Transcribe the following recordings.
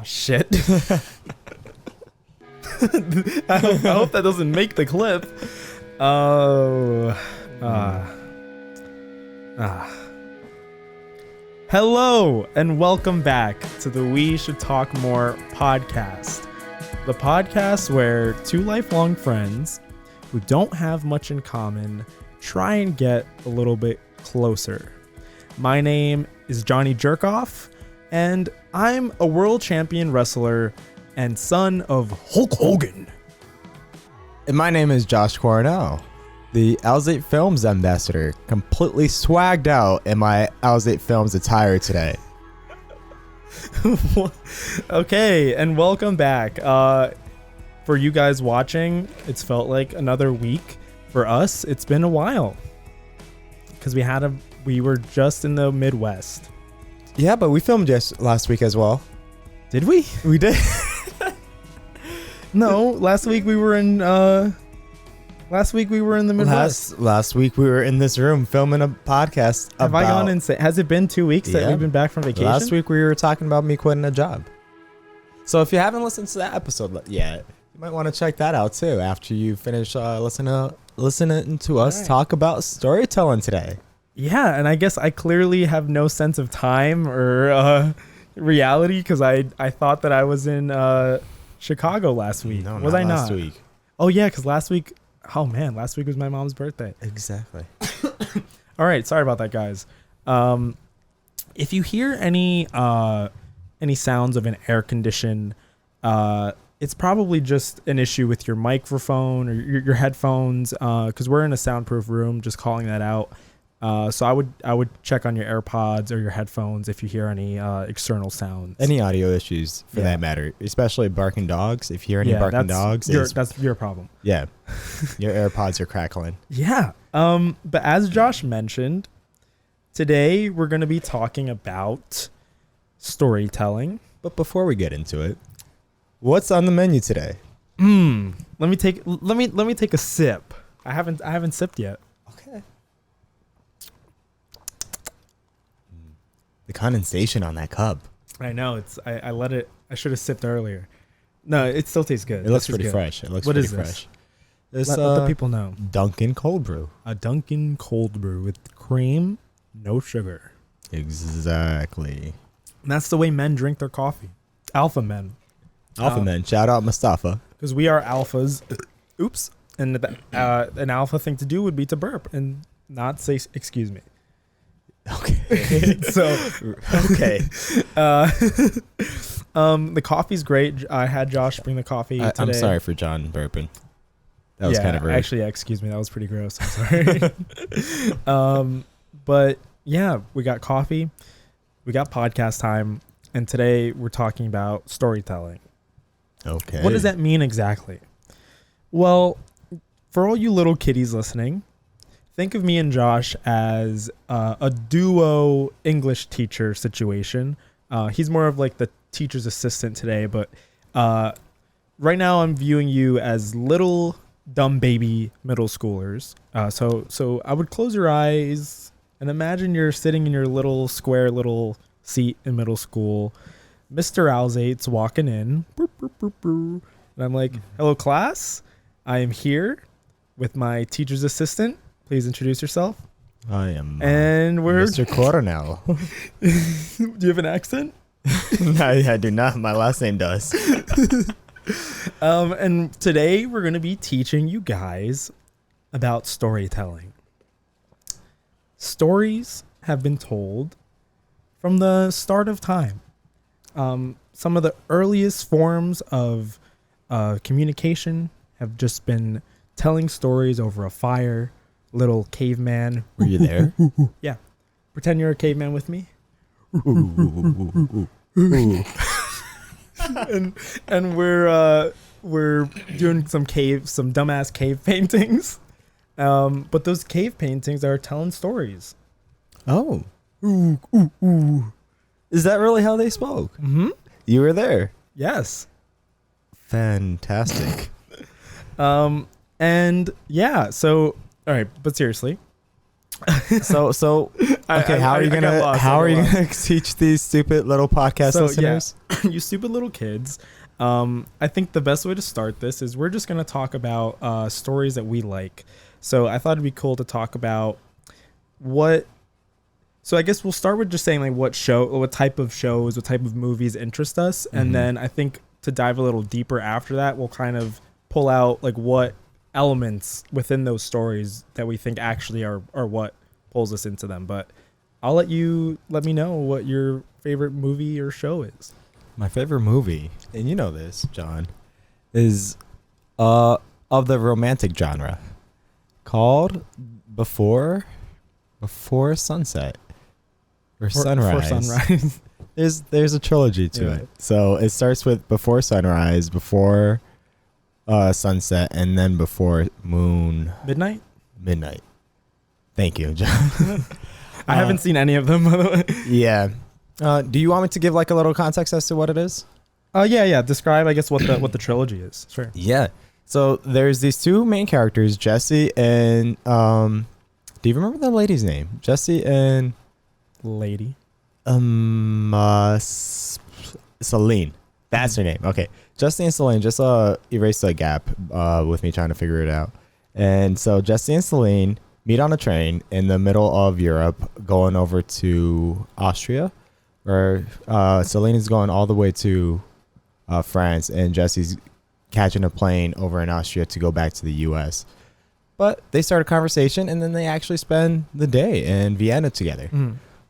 Oh shit. I hope that doesn't make the clip. Hello and welcome back to the We Should Talk More podcast. The podcast where two lifelong friends who don't have much in common try and get a little bit closer. My name is Johnny Jerkoff, and I'm a world champion wrestler and son of Hulk Hogan. And my name is Josh Cornell, the Alzate Films ambassador, completely swagged out in my Alzate Films attire today. Okay, and welcome back. For you guys watching, it's felt like another week. For us, it's been a while because we were just in the Midwest. Yeah, but we filmed just last week as well. Did we? We did. No, last week we were in the Midwest. Last week we were in this room filming a podcast. Have I gone insane? Has it been 2 weeks that we've been back from vacation? Last week we were talking about me quitting a job. So if you haven't listened to that episode yet, you might want to check that out too after you finish listening to us talk about storytelling today. Yeah, and I guess I clearly have no sense of time or reality because I thought that I was in Chicago last week. No, was I not? Last week. Oh yeah, because last week was my mom's birthday. Exactly. All right, sorry about that, guys. If you hear any sounds of an air condition, it's probably just an issue with your microphone or your headphones, because we're in a soundproof room. Just calling that out. So I would check on your AirPods or your headphones if you hear any external sounds. Any audio issues for that matter, especially barking dogs. If you hear any barking dogs, that's your problem. Yeah, your AirPods are crackling. Yeah. But as Josh mentioned, today we're going to be talking about storytelling. But before we get into it, what's on the menu today? Let me take a sip. I haven't sipped yet. Okay. The condensation on that cup. I know I should have sipped earlier. No, it still tastes good. It looks pretty fresh. What is fresh. Let the people know. Dunkin' cold brew. A Dunkin' cold brew with cream, no sugar. Exactly. And that's the way men drink their coffee. Alpha men. Men. Shout out Mustafa. Because we are alphas. Oops. And an alpha thing to do would be to burp and not say excuse me. Okay. Okay. The coffee's great. I had Josh bring the coffee today. I'm sorry for John burping. That was kind of rude. Actually, excuse me. That was pretty gross. I'm sorry. But yeah, we got coffee. We got podcast time. And today we're talking about storytelling. Okay. What does that mean exactly? Well, for all you little kiddies listening, think of me and Josh as a duo English teacher situation. He's more of like the teacher's assistant today, but right now I'm viewing you as little dumb baby middle schoolers. So I would close your eyes and imagine you're sitting in your little square little seat in middle school. Mr. Alzate's walking in. And I'm like, hello, class. I am here with my teacher's assistant. Please introduce yourself. I am Mr. Cornell. Do you have an accent? No, I do not. My last name does. And today we're going to be teaching you guys about storytelling. Stories have been told from the start of time. Some of the earliest forms of communication have just been telling stories over a fire. Little caveman. Were you there? Yeah. Pretend you're a caveman with me. And we're doing some dumbass cave paintings. But those cave paintings are telling stories. Oh. Is that really how they spoke? Mm-hmm. You were there. Yes. Fantastic. And yeah, so all right, but seriously, So okay, how are you gonna teach these stupid little podcast listeners? Yeah, you stupid little kids. I think the best way to start this is we're just gonna talk about stories that we like. So I thought it'd be cool to talk about what. So I guess we'll start with just saying like what type of shows, what type of movies interest us, and then I think to dive a little deeper after that, we'll kind of pull out like what elements within those stories that we think actually are what pulls us into them. But I'll let me know what your favorite movie or show is. My favorite movie, and you know this, John, is of the romantic genre, called Before Sunset or Sunrise. Before Sunrise. There's a trilogy to it. So it starts with Before Sunrise, Before Sunset, and then Before Midnight. Thank you, John. I haven't seen any of them, by the way. Yeah. Do you want me to give like a little context as to what it is? Yeah. Describe, I guess, what the trilogy is. Sure. Yeah. So there's these two main characters, Jesse and do you remember the lady's name? Jesse and Lady. Celine. That's her name. Okay. Jesse and Celine, just erase the gap with me trying to figure it out. And so Jesse and Celine meet on a train in the middle of Europe going over to Austria, where Celine is going all the way to France and Jesse's catching a plane over in Austria to go back to the US. But they start a conversation and then they actually spend the day in Vienna together.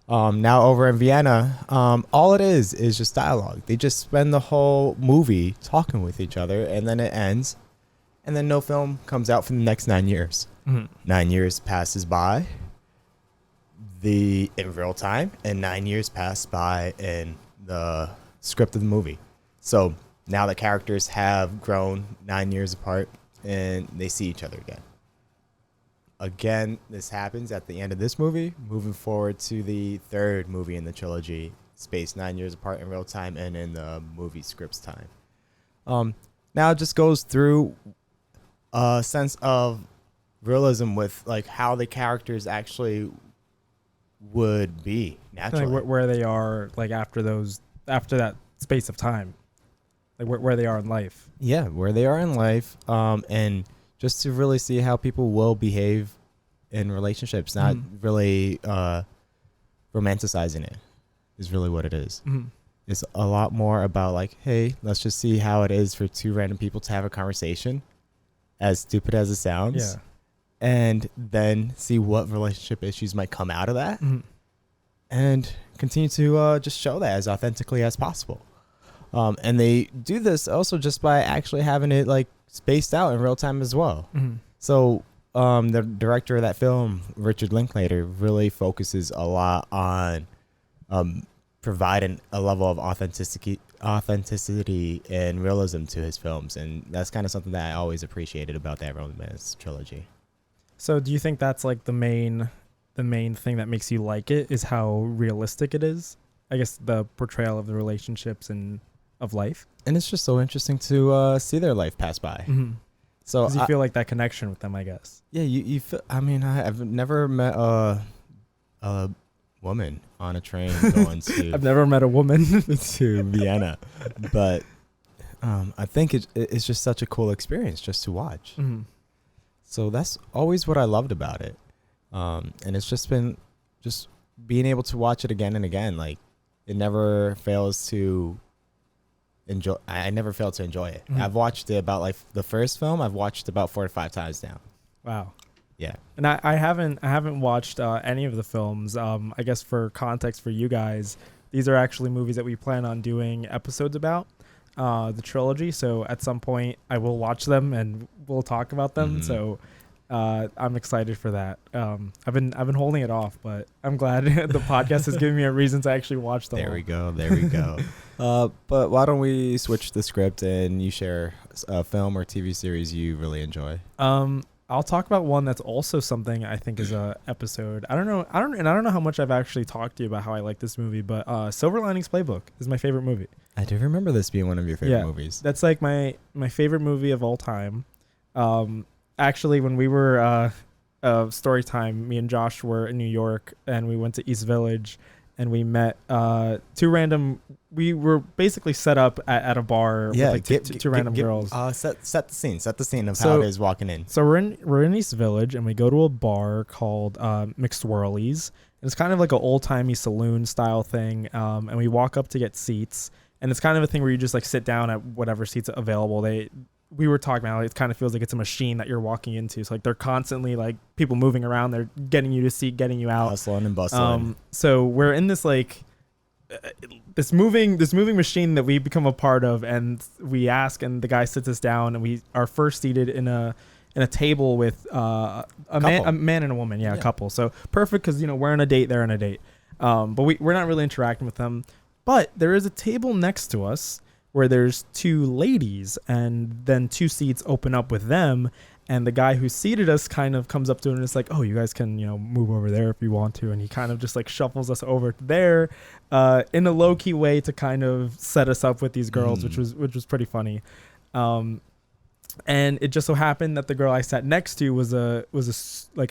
Now over in Vienna, all it is just dialogue. They just spend the whole movie talking with each other and then it ends. And then no film comes out for the next 9 years. 9 years passes by in real time, and 9 years pass by in the script of the movie. So now the characters have grown 9 years apart, and they see each other again. Again, this happens at the end of this movie, moving forward to the third movie in the trilogy, spaced 9 years apart in real time and in the movie script's time. Now it just goes through a sense of realism with like how the characters actually would be naturally, like where they are, like after that space of time, like where they are in life. Yeah, where they are in life, and just to really see how people will behave in relationships, not really romanticizing it is really what it is. It's a lot more about like, hey, let's just see how it is for two random people to have a conversation, as stupid as it sounds. Yeah. And then see what relationship issues might come out of that, and continue to just show that as authentically as possible. And they do this also just by actually having it like spaced out in real time as well. So the director of that film, Richard Linklater, really focuses a lot on providing a level of authenticity and realism to his films, and that's kind of something that I always appreciated about that romance trilogy. So do you think that's like the main thing that makes you like it is how realistic it is? I guess the portrayal of the relationships and of life. And it's just so interesting to see their life pass by. So you feel like that connection with them, I guess. Yeah, you feel, I mean, I've never met a woman on a train going to... I've never met a woman to Vienna, but I think it's just such a cool experience just to watch. So that's always what I loved about it. And it's just been just being able to watch it again and again. Like it never fails to enjoy. I never fail to enjoy it. I've watched it about like the first film. I've watched about 4 to 5 times now. Wow. Yeah. And I haven't watched any of the films. I guess for context for you guys, these are actually movies that we plan on doing episodes about. The trilogy, so at some point I will watch them and we'll talk about them. So I'm excited for that. I've been holding it off, but I'm glad the podcast is giving me a reason to actually watch them. There we go. But why don't we switch the script and you share a film or TV series you really enjoy? I'll talk about one that's also something I think is a episode. I don't know how much I've actually talked to you about how I like this movie, but Silver Linings Playbook is my favorite movie. I do remember this being one of your favorite movies. That's like my favorite movie of all time. Actually, when we were story time, me and Josh were in New York and we went to East Village and we met two random. We were basically set up at a bar with like two random girls. Set the scene. Set the scene of how it is walking in. So we're in East Village and we go to a bar called Mixed Whirlies. And it's kind of like an old timey saloon style thing. And we walk up to get seats. And it's kind of a thing where you just like sit down at whatever seats available. We were talking about it kind of feels like it's a machine that you're walking into. So like they're constantly like people moving around. They're getting you to seat, getting you out. Hustling and bustling. So we're in this like this moving machine that we become a part of, and we ask, and the guy sits us down, and we are first seated in a table with a man and a woman, a couple. So perfect because we're on a date, they're on a date, but we're not really interacting with them. But there is a table next to us where there's two ladies, and then two seats open up with them. And the guy who seated us kind of comes up to him and is like, "Oh, you guys can, move over there if you want to." And he kind of just like shuffles us over there, in a low key way to kind of set us up with these girls, which was pretty funny. And it just so happened that the girl I sat next to was a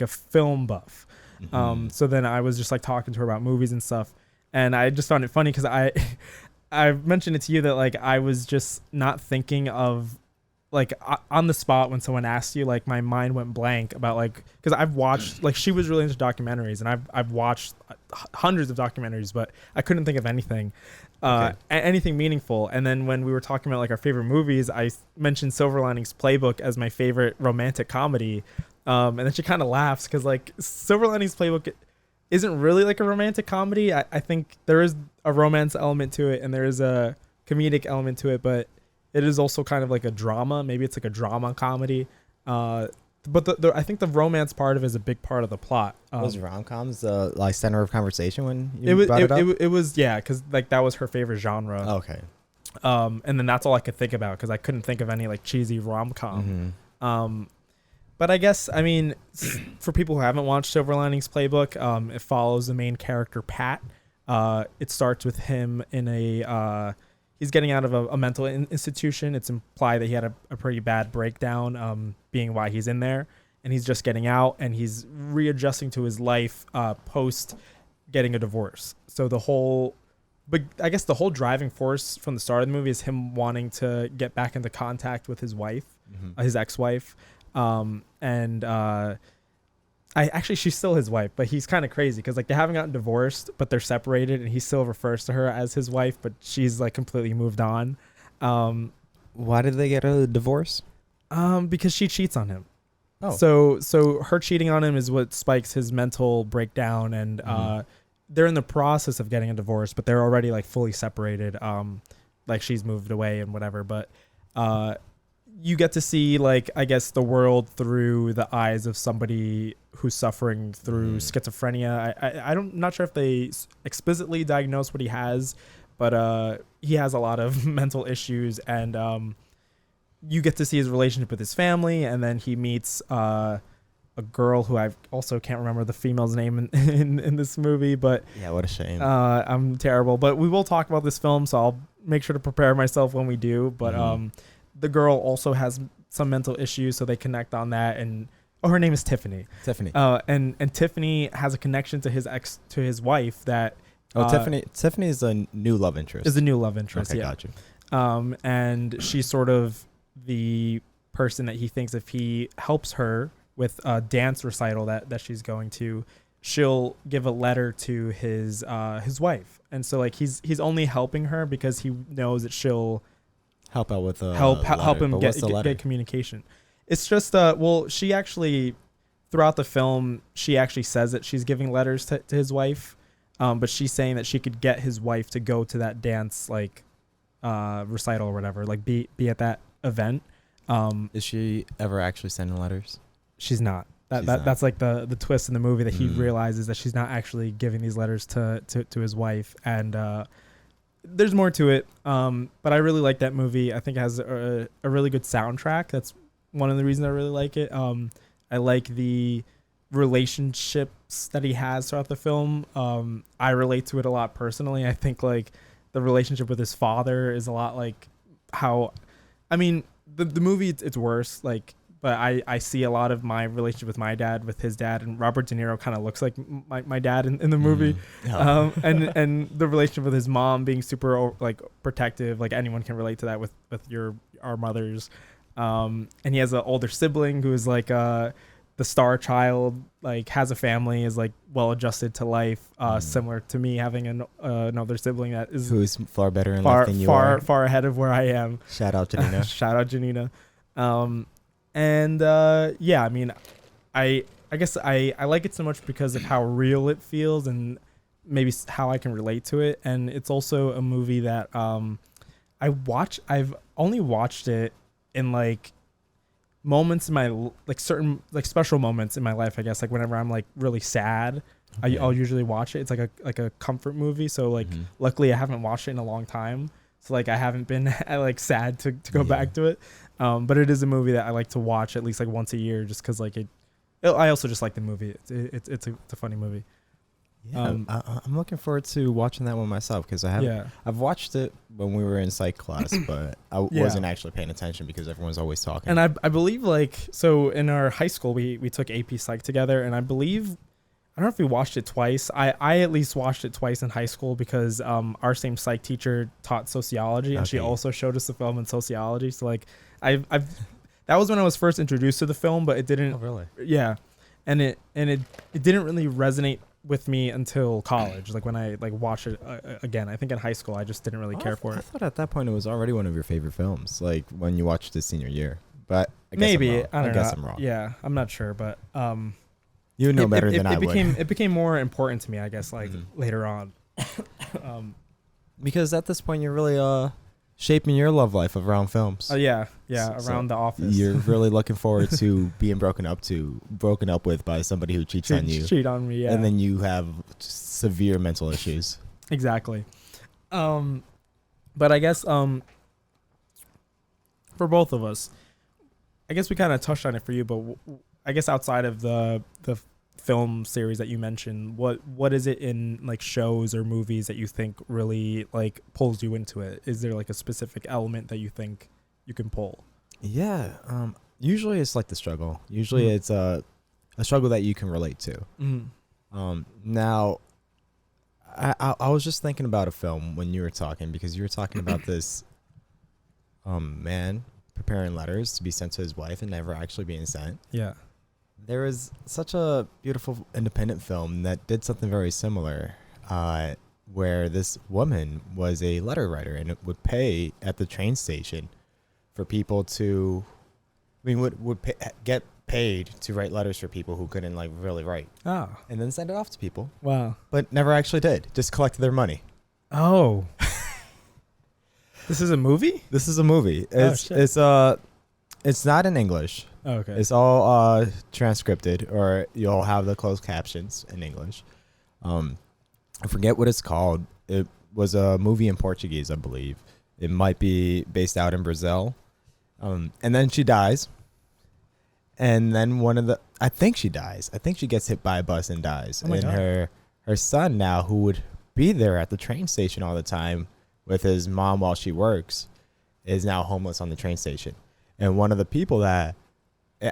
film buff. So then I was just like talking to her about movies and stuff, and I just found it funny because I mentioned it to you that like I was just not thinking of. Like on the spot when someone asked you, like my mind went blank about like, because I've watched, like she was really into documentaries, and I've watched hundreds of documentaries, but I couldn't think of anything anything meaningful. And then when we were talking about like our favorite movies, I mentioned Silver Linings Playbook as my favorite romantic comedy, and then she kind of laughs because like Silver Linings Playbook isn't really like a romantic comedy. I think there is a romance element to it and there is a comedic element to it, but it is also kind of like a drama. Maybe it's like a drama comedy. But I think the romance part of it is a big part of the plot. Was rom-coms the like center of conversation when you brought it up? It was, yeah, because like that was her favorite genre. Okay. And then that's all I could think about because I couldn't think of any like cheesy rom-com. But I guess, I mean, for people who haven't watched Silver Linings Playbook, it follows the main character, Pat. It starts with him in he's getting out of a mental institution. It's implied that he had a pretty bad breakdown, being why he's in there. And he's just getting out, and he's readjusting to his life post getting a divorce. So but I guess the whole driving force from the start of the movie is him wanting to get back into contact with his wife, his ex-wife. She's still his wife, but he's kind of crazy because like they haven't gotten divorced, but they're separated, and he still refers to her as his wife, but she's like completely moved on. Why did they get a divorce? Because she cheats on him. Oh, so her cheating on him is what spikes his mental breakdown, and they're in the process of getting a divorce, but they're already like fully separated. Like she's moved away and whatever, but you get to see like I guess the world through the eyes of somebody who's suffering through schizophrenia. I'm not sure if they explicitly diagnose what he has, but he has a lot of mental issues, and you get to see his relationship with his family, and then he meets a girl who I also can't remember the female's name in this movie, but yeah, what a shame. I'm terrible, but we will talk about this film, so I'll make sure to prepare myself when we do. But the girl also has some mental issues, so they connect on that. And her name is Tiffany. And Tiffany has a connection to his wife that. Tiffany is a new love interest. Okay, yeah. Got you. And she's sort of the person that he thinks if he helps her with a dance recital that she's going to, she'll give a letter to his wife. And so like he's only helping her because he knows that she'll help out with help him get communication. It's just she actually throughout the film she actually says that she's giving letters to his wife, but she's saying that she could get his wife to go to that dance like recital or whatever, like be at that event. Is she ever actually sending letters? She's not. That's like the twist in the movie that he realizes that she's not actually giving these letters to his wife, and there's more to it, but I really like that movie. I think it has a really good soundtrack. That's one of the reasons I really like it. I like the relationships that he has throughout the film. I relate to it a lot personally. I think like the relationship with his father is a lot like how, I mean, the movie it's worse. Like but I see a lot of my relationship with my dad with his dad, and Robert De Niro kind of looks like my dad in the movie. Oh. And the relationship with his mom being super like protective, like anyone can relate to that with our mothers. And he has an older sibling who is like the star child, like has a family, is like well adjusted to life, similar to me having another sibling that is Who's far better in life than you are. far ahead of where I am. Shout out Janina. Shout out Janina. Yeah, I mean, I guess I like it so much because of how real it feels and maybe how I can relate to it. And it's also a movie that I've only watched it in like moments in my like certain like special moments in my life, I guess, like whenever I'm like really sad. Okay. I'll usually watch it. It's like a comfort movie, so like luckily I haven't watched it in a long time, so like I haven't been like sad to go back to it. But it is a movie that I like to watch at least like once a year, just because like I also just like the movie. It's a funny movie. Yeah, I'm looking forward to watching that one myself because I've watched it when we were in psych class, but I wasn't actually paying attention because everyone's always talking. And I believe like, so in our high school we took AP Psych together, and I believe, I don't know if we watched it twice. I at least watched it twice in high school because our same psych teacher taught sociology, and she also showed us the film in sociology. So like I've that was when I was first introduced to the film, but it didn't. Oh, really? Yeah, and it didn't really resonate with me until college, like when I like watched it again. I think in high school I just didn't really care for it. I thought at that point it was already one of your favorite films, like when you watched it senior year. But I guess maybe I don't guess know. I'm wrong. Yeah, I'm not sure, but you know better than I would. It became more important to me, I guess, like later on. Because at this point you're really shaping your love life around films. Yeah, around The Office. You're really looking forward to being broken up with by somebody who cheats on you. Cheat on me, yeah. And then you have severe mental issues. Exactly. But I guess for both of us, I guess we kind of touched on it for you, but I guess outside of the film series that you mentioned, what is it in like shows or movies that you think really like pulls you into it? Is there like a specific element that you think you can pull? Yeah. Usually it's like the struggle. Usually it's a struggle that you can relate to. Now, I was just thinking about a film when you were talking, because you were talking about this man preparing letters to be sent to his wife and never actually being sent. Yeah. There was such a beautiful independent film that did something very similar, where this woman was a letter writer and it would pay at the train station for people to, get paid to write letters for people who couldn't like really write. Oh. And then send it off to people. Wow. But never actually did. Just collected their money. Oh. This is a movie? This is a movie. It's not in English. Oh, okay. It's all transcripted, or you'll have the closed captions in English. I forget what it's called. It was a movie in Portuguese, I believe. It might be based out in Brazil. And then she dies. And then I think she dies. I think she gets hit by a bus and dies. Oh, and God. her son now, who would be there at the train station all the time with his mom while she works, is now homeless on the train station. And one of the people that,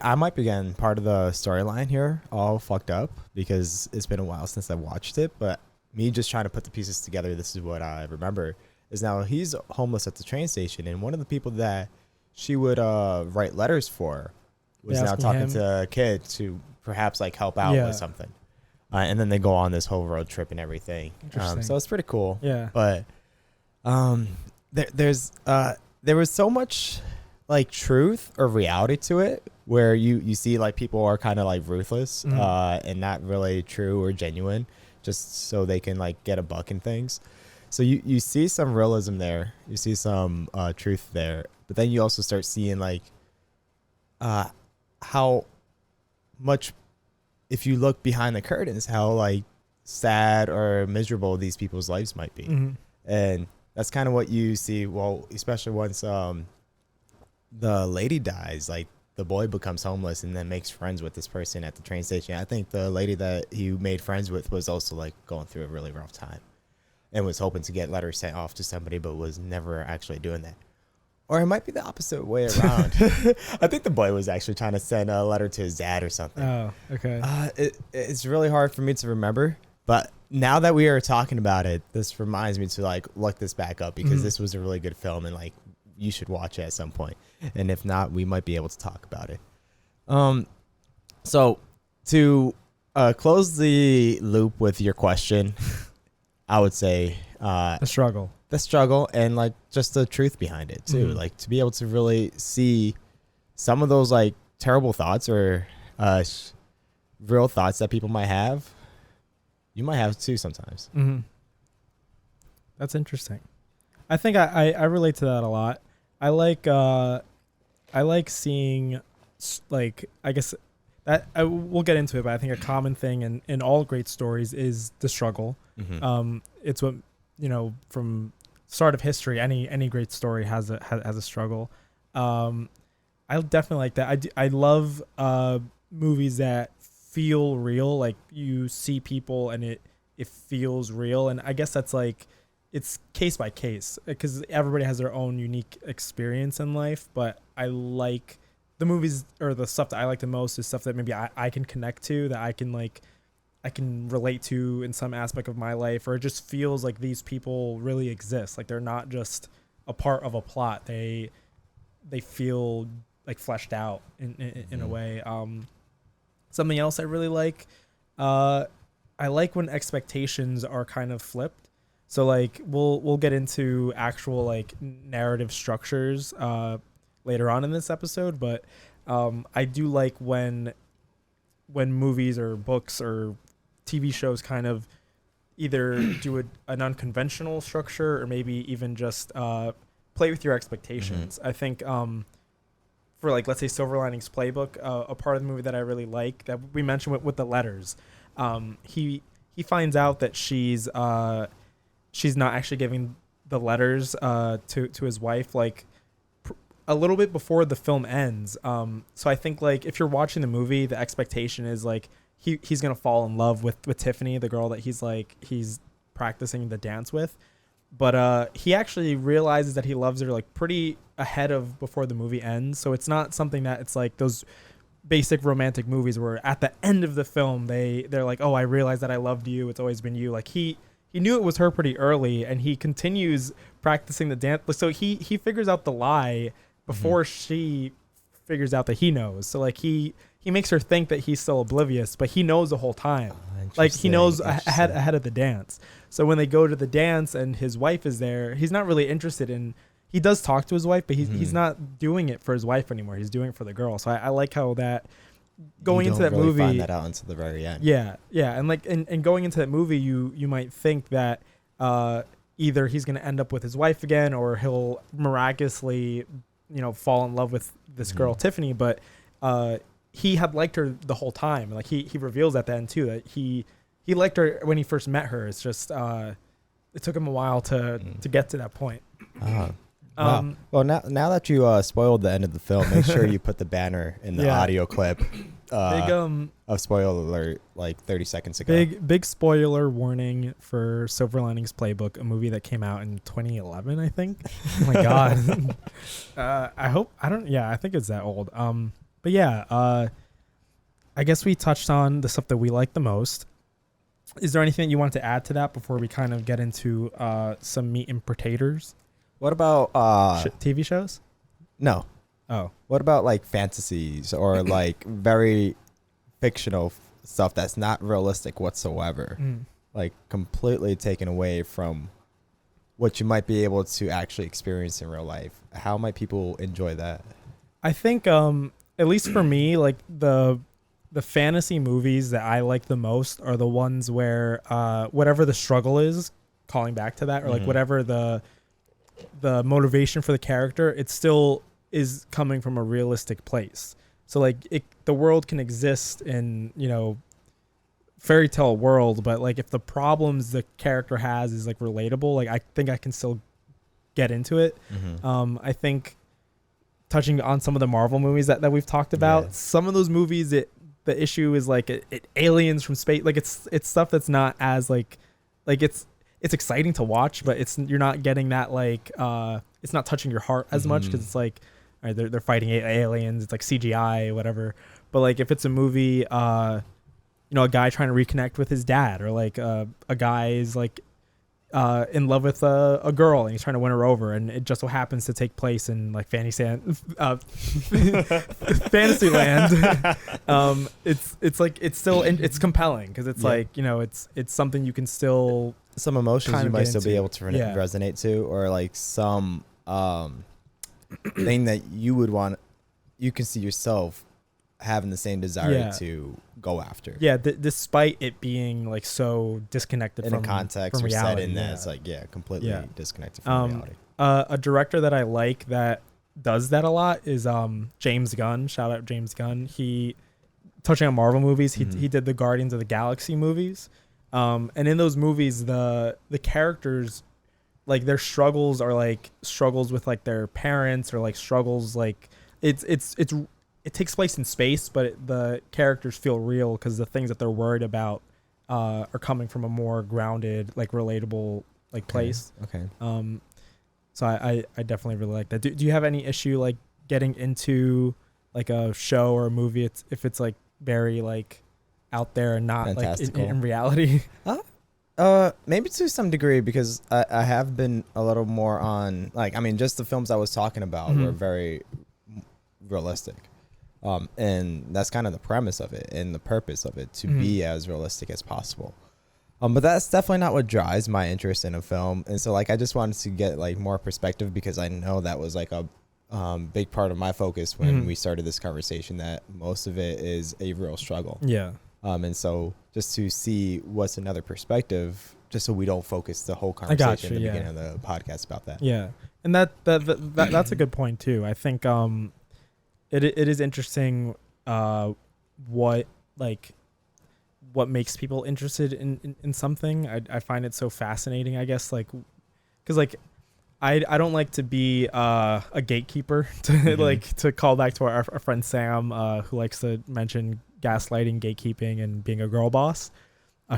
I might be getting part of the storyline here all fucked up because it's been a while since I watched it, but me just trying to put the pieces together, this is what I remember, is now he's homeless at the train station, and one of the people that she would write letters for was now talking to a kid to perhaps like help out with something. And then they go on this whole road trip and everything. So it's pretty cool. Yeah. But there was so much like truth or reality to it, where you see like people are kind of like ruthless and not really true or genuine, just so they can like get a buck and things. So you see some realism there, you see some truth there, but then you also start seeing like how much, if you look behind the curtains, how like sad or miserable these people's lives might be. And that's kind of what you see, well, especially once the lady dies, like the boy becomes homeless and then makes friends with this person at the train station. I think the lady that he made friends with was also like going through a really rough time and was hoping to get letters sent off to somebody, but was never actually doing that. Or it might be the opposite way around. I think the boy was actually trying to send a letter to his dad or something. Oh, okay. It's really hard for me to remember, but now that we are talking about it, this reminds me to like look this back up because this was a really good film and like you should watch it at some point. And if not, we might be able to talk about it. So to close the loop with your question, I would say The struggle. and like just the truth behind it too. Like to be able to really see some of those like terrible thoughts or real thoughts that people might have. You might have too sometimes. That's interesting. I think I relate to that a lot. I like seeing like, I guess that we'll get into it, but I think a common thing in all great stories is the struggle. It's what, from start of history, any great story has a struggle. I definitely like that. I love movies that feel real, like you see people and it feels real, and I guess that's like it's case by case because everybody has their own unique experience in life. But I like the movies, or the stuff that I like the most is stuff that maybe I can connect to, that I can relate to in some aspect of my life, or it just feels like these people really exist. Like they're not just a part of a plot. They feel like fleshed out in a way. Something else I really like, I like when expectations are kind of flipped. So like we'll get into actual like narrative structures later on in this episode, but I do like when movies or books or TV shows kind of either do an unconventional structure or maybe even just play with your expectations. I think for like, let's say Silver Linings Playbook, a part of the movie that I really like that we mentioned with the letters, he finds out that she's not actually giving the letters to his wife like a little bit before the film ends. So I think like if you're watching the movie, the expectation is like he's gonna fall in love with Tiffany, the girl that he's practicing the dance with. But he actually realizes that he loves her like pretty ahead of before the movie ends. So it's not something that it's like those basic romantic movies where at the end of the film they're like, oh, I realized that I loved you. It's always been you. Like he knew it was her pretty early, and he continues practicing the dance. So he figures out the lie before she figures out that he knows. So like he makes her think that he's still oblivious, but he knows the whole time. Like he knows ahead of the dance. So when they go to the dance and his wife is there, he's not really interested in. He does talk to his wife, but he's not doing it for his wife anymore. He's doing it for the girl. So I like how that going into that movie. Find that out until the very end. Yeah, and like and going into that movie, you might think that either he's gonna end up with his wife again, or he'll miraculously fall in love with this girl Tiffany. But he had liked her the whole time. Like he reveals at the end too that he liked her when he first met her. It's just it took him a while to get to that point. Wow. Well, now that you spoiled the end of the film, make sure you put the banner in the audio clip. Big of spoiler alert, like 30 seconds ago. Big spoiler warning for Silver Linings Playbook, a movie that came out in 2011, I think. Oh my god. I think it's that old. But yeah, I guess we touched on the stuff that we like the most. Is there anything you wanted to add to that before we kind of get into some meat and potatoes? What about TV shows? No. Oh. What about like fantasies or like very fictional stuff that's not realistic whatsoever? Like completely taken away from what you might be able to actually experience in real life. How might people enjoy that? I think at least for me, like the fantasy movies that I like the most are the ones where whatever the struggle is, calling back to that, or like whatever the motivation for the character, it still is coming from a realistic place. So like the world can exist in fairy tale world, but like if the problems the character has is like relatable, like I think I can still get into it. I think touching on some of the Marvel movies that we've talked about, some of those movies, the issue is like it aliens from space, like it's stuff that's not as like it's it's exciting to watch, but you're not getting that like it's not touching your heart as much because it's like, all right, they're fighting aliens. It's like CGI, whatever. But like if it's a movie, a guy trying to reconnect with his dad, or like a guy is like in love with a girl and he's trying to win her over, and it just so happens to take place in like Fantasyland. It's like it's compelling because it's like it's something you can still some emotions kind you of might get still be into. able to resonate to, or like some thing that you can see yourself having the same desire to go after. Yeah, despite it being like so disconnected in from a context from or reality, setting that's like completely disconnected from reality. A director that I like that does that a lot is James Gunn. Shout out James Gunn. He, touching on Marvel movies, he did the Guardians of the Galaxy movies. And in those movies, the characters, like their struggles are like struggles with like their parents, or like struggles like it takes place in space, but the characters feel real because the things that they're worried about are coming from a more grounded, like relatable like place. Okay. So I definitely really like that. Do you have any issue like getting into like a show or a movie if it's like very like out there and not like in reality? Maybe to some degree, because I have been a little more on like, I mean, just the films I was talking about were very realistic. And that's kind of the premise of it and the purpose of it, to be as realistic as possible. But that's definitely not what drives my interest in a film. And so like I just wanted to get like more perspective, because I know that was like a big part of my focus when we started this conversation, that most of it is a real struggle. Yeah. And so just to see what's another perspective, just so we don't focus the whole conversation at the beginning of the podcast about that. Yeah. And that's a good point too. I think it is interesting what makes people interested in something. I find it so fascinating, I guess, like because like I don't like to be a gatekeeper to like to call back to our friend Sam who likes to mention gaslighting, gatekeeping, and being a girl boss.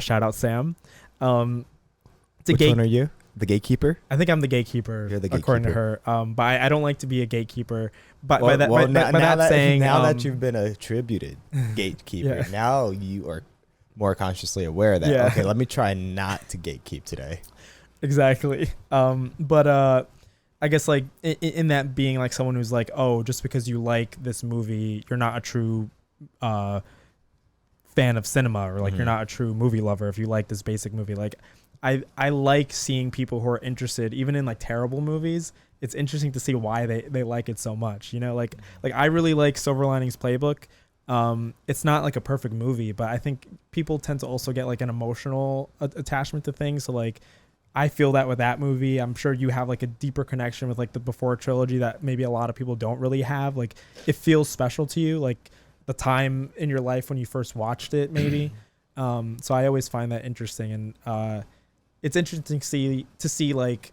Shout out Sam. Which one are you? The gatekeeper? I think I'm the gatekeeper. You're the gatekeeper. According to her. But I don't like to be a gatekeeper. But now that you've been attributed gatekeeper, now you are more consciously aware that okay, let me try not to gatekeep today. Exactly. But I guess like in that being like someone who's like, oh, just because you like this movie, you're not a true fan of cinema, or like you're not a true movie lover if you like this basic movie. Like I like seeing people who are interested even in like terrible movies. It's interesting to see why they like it so much, like I really like Silver Linings Playbook. It's not like a perfect movie, but I think people tend to also get like an emotional attachment to things. So like I feel that with that movie. I'm sure you have like a deeper connection with like the Before trilogy that maybe a lot of people don't really have. Like it feels special to you, like the time in your life when you first watched it maybe. So I always find that interesting, and it's interesting to see like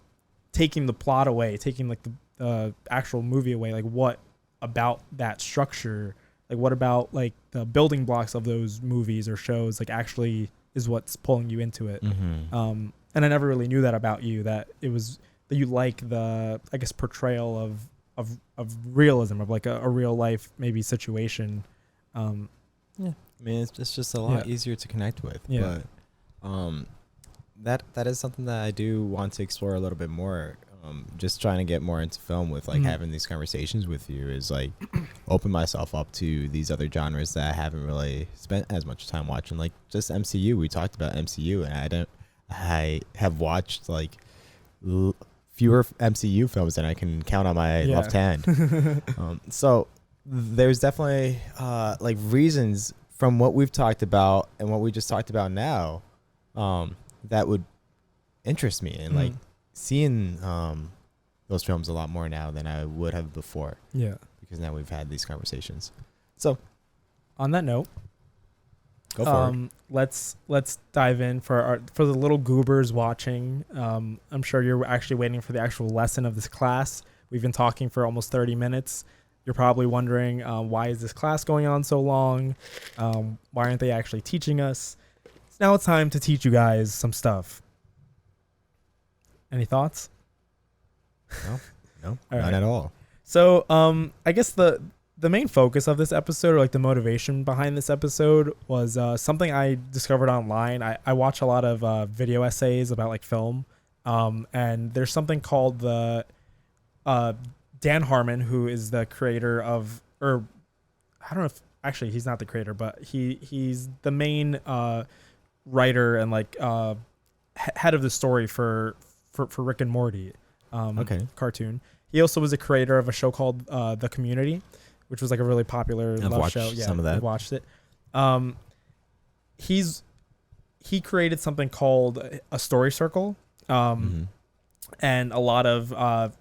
taking the plot away, taking like the actual movie away, like what about that structure, like what about like the building blocks of those movies or shows like actually is what's pulling you into it. And I never really knew that about you, that it was that you like the, I guess, portrayal of realism, of like a real life maybe situation. I mean, it's just a lot easier to connect with. But that is something that I do want to explore a little bit more. Just trying to get more into film with like having these conversations with you, is like open myself up to these other genres that I haven't really spent as much time watching. Like just MCU, we talked about MCU, and I have watched like fewer MCU films than I can count on my left hand. So there's definitely like reasons from what we've talked about and what we just talked about now that would interest me, and like seeing those films a lot more now than I would have before. Yeah. Because now we've had these conversations. So on that note, go for it. Let's dive in for the little goobers watching. I'm sure you're actually waiting for the actual lesson of this class. We've been talking for almost 30 minutes. You're probably wondering, why is this class going on so long? Why aren't they actually teaching us? Now it's time to teach you guys some stuff. Any thoughts? No, All not right. at all. So, I guess the main focus of this episode, or like the motivation behind this episode, was something I discovered online. I watch a lot of video essays about like film, and there's something called the Dan Harmon, who is the creator of, or I don't know if actually he's not the creator, but he's the main writer and like head of the story for Rick and Morty, cartoon. He also was a creator of a show called The Community, which was like a really popular love show. Yeah, some of that. I've watched it. He created something called a story circle, and a lot of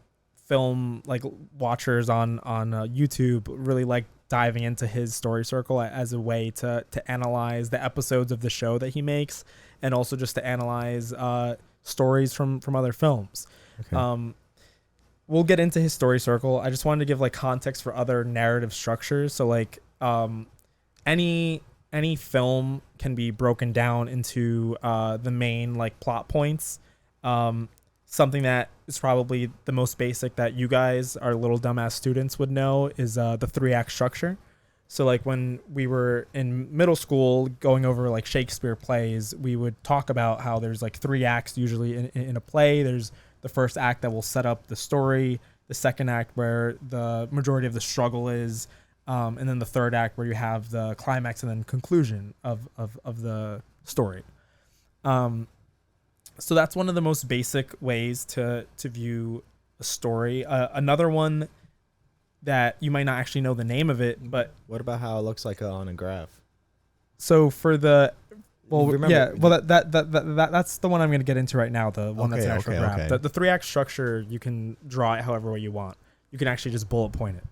film like watchers on YouTube really like diving into his story circle as a way to analyze the episodes of the show that he makes, and also just to analyze stories from other films. Okay. We'll get into his story circle. I just wanted to give like context for other narrative structures. So like any film can be broken down into the main like plot points. Something that is probably the most basic that you guys, our little dumbass students, would know is the 3-act structure. So like when we were in middle school going over like Shakespeare plays, we would talk about how there's like 3 acts usually in a play. There's the first act that will set up the story, the second act where the majority of the struggle is, and then the third act where you have the climax and then conclusion of the story. So that's one of the most basic ways to view a story. Another one that you might not actually know the name of it, but What about how it looks like on a graph? so for the Remember- that's the one I'm going to get into right now. The one that's an actual graph. okay. The 3-act structure, you can draw it however way you want. You can actually just bullet point it.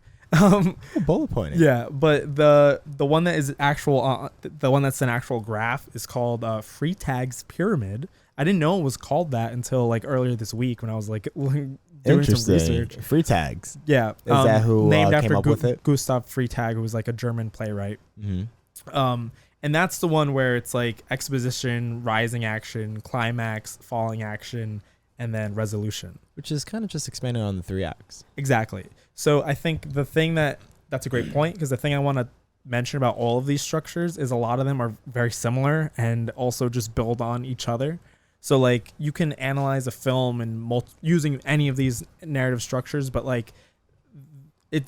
Bullet pointing. Yeah, but the one that is actual, the one that's an actual graph is called Freytag's pyramid. I didn't know it was called that until like earlier this week when I was like doing some research. Free tags. Yeah, Is that who named came after up with it? Gustav Freytag, who was like a German playwright. And that's the one where it's like exposition, rising action, climax, falling action, and then resolution. Which is kind of just expanding on the 3 acts. Exactly. So I think the thing that's a great point, because the thing I want to mention about all of these structures is a lot of them are very similar and also just build on each other. So like you can analyze a film and using any of these narrative structures, but like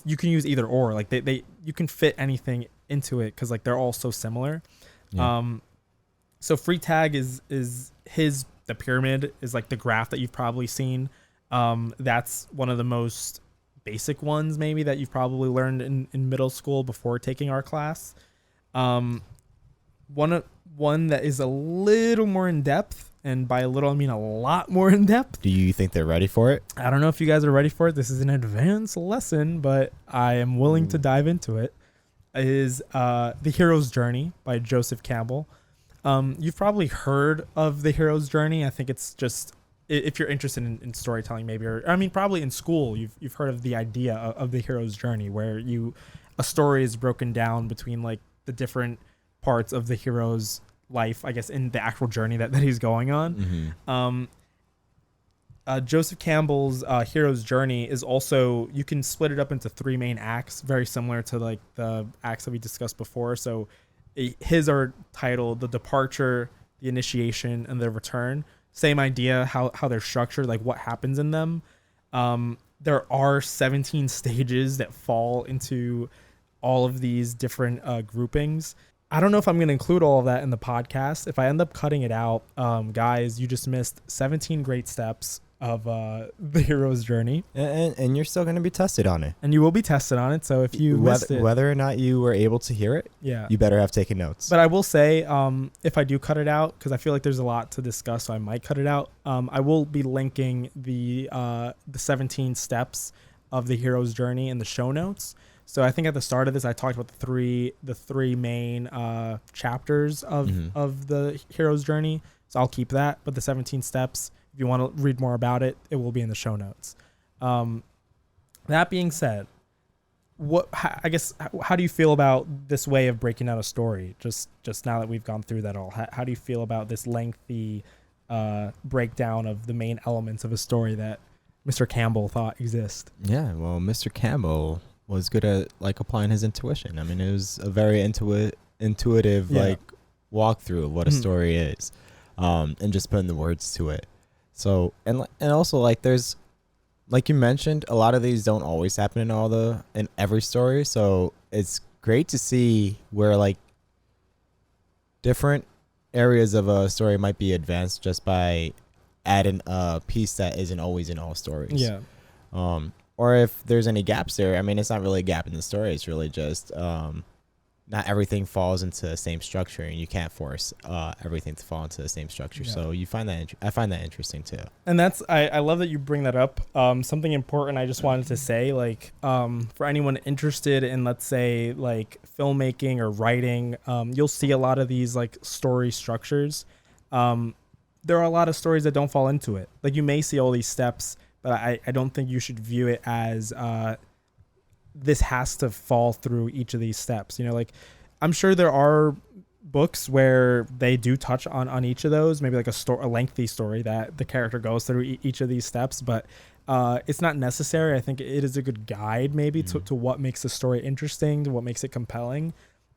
you can use either or. Like they you can fit anything into it because like they're all so similar. Yeah. So Freytag is the pyramid is like the graph that you've probably seen. That's one of the most basic ones maybe that you've probably learned in middle school before taking our class. One that is a little more in depth, and by a little I mean a lot more in depth. Do you think they're ready for it? I don't know if you guys are ready for it. This is an advanced lesson, but I am willing to dive into it. Is The Hero's Journey by Joseph Campbell. You've probably heard of The Hero's Journey. I think it's just, if you're interested in storytelling maybe, or I mean probably in school you've heard of the idea of The Hero's Journey, where a story is broken down between like the different parts of the hero's life, I guess, in the actual journey that he's going on. Joseph Campbell's Hero's Journey is also, you can split it up into 3 main acts, very similar to like the acts that we discussed before. So his are titled The Departure, The Initiation, and The Return. Same idea, how they're structured, like what happens in them. There are 17 stages that fall into all of these different groupings. I don't know if I'm going to include all of that in the podcast. If I end up cutting it out, guys, you just missed 17 great steps of the hero's journey, And you're still going to be tested on it. and you will be tested on it. So if you missed it, Whether or not you were able to hear it, yeah. you better have taken notes. But I will say, if I do cut it out, because I feel like there's a lot to discuss, so I might cut it out. I will be linking the 17 steps of the hero's journey in the show notes. So I think at the start of this, I talked about the three main chapters of the hero's journey. So I'll keep that. But the 17 steps, if you want to read more about it, it will be in the show notes. That being said, how do you feel about this way of breaking out a story? Just now that we've gone through that all, how do you feel about this lengthy breakdown of the main elements of a story that Mr. Campbell thought exist. Yeah, well, Mr. Campbell was good at like applying his intuition. I mean, it was a very intuitive like walkthrough of what a story is, and just putting the words to it. So and also like there's, like you mentioned, a lot of these don't always happen in every story. So it's great to see where like different areas of a story might be advanced just by adding a piece that isn't always in all stories. Yeah. Or if there's any gaps there, I mean, it's not really a gap in the story. It's really just not everything falls into the same structure, and you can't force everything to fall into the same structure. Yeah. So you find that I find that interesting too. And that's I love that you bring that up. Something important I just wanted to say, like for anyone interested in, let's say, like filmmaking or writing, you'll see a lot of these like story structures. There are a lot of stories that don't fall into it. Like you may see all these steps, but I don't think you should view it as this has to fall through each of these steps. You know, like I'm sure there are books where they do touch on each of those, maybe like a lengthy story that the character goes through each of these steps, but it's not necessary. I think it is a good guide maybe to what makes the story interesting, to what makes it compelling.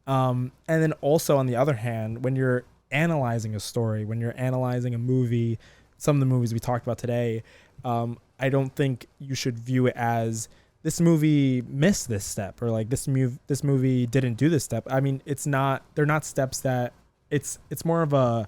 And then also on the other hand, when you're analyzing a story, when you're analyzing a movie, some of the movies we talked about today, I don't think you should view it as this movie missed this step, or like this movie didn't do this step. I mean, they're not steps that it's more of a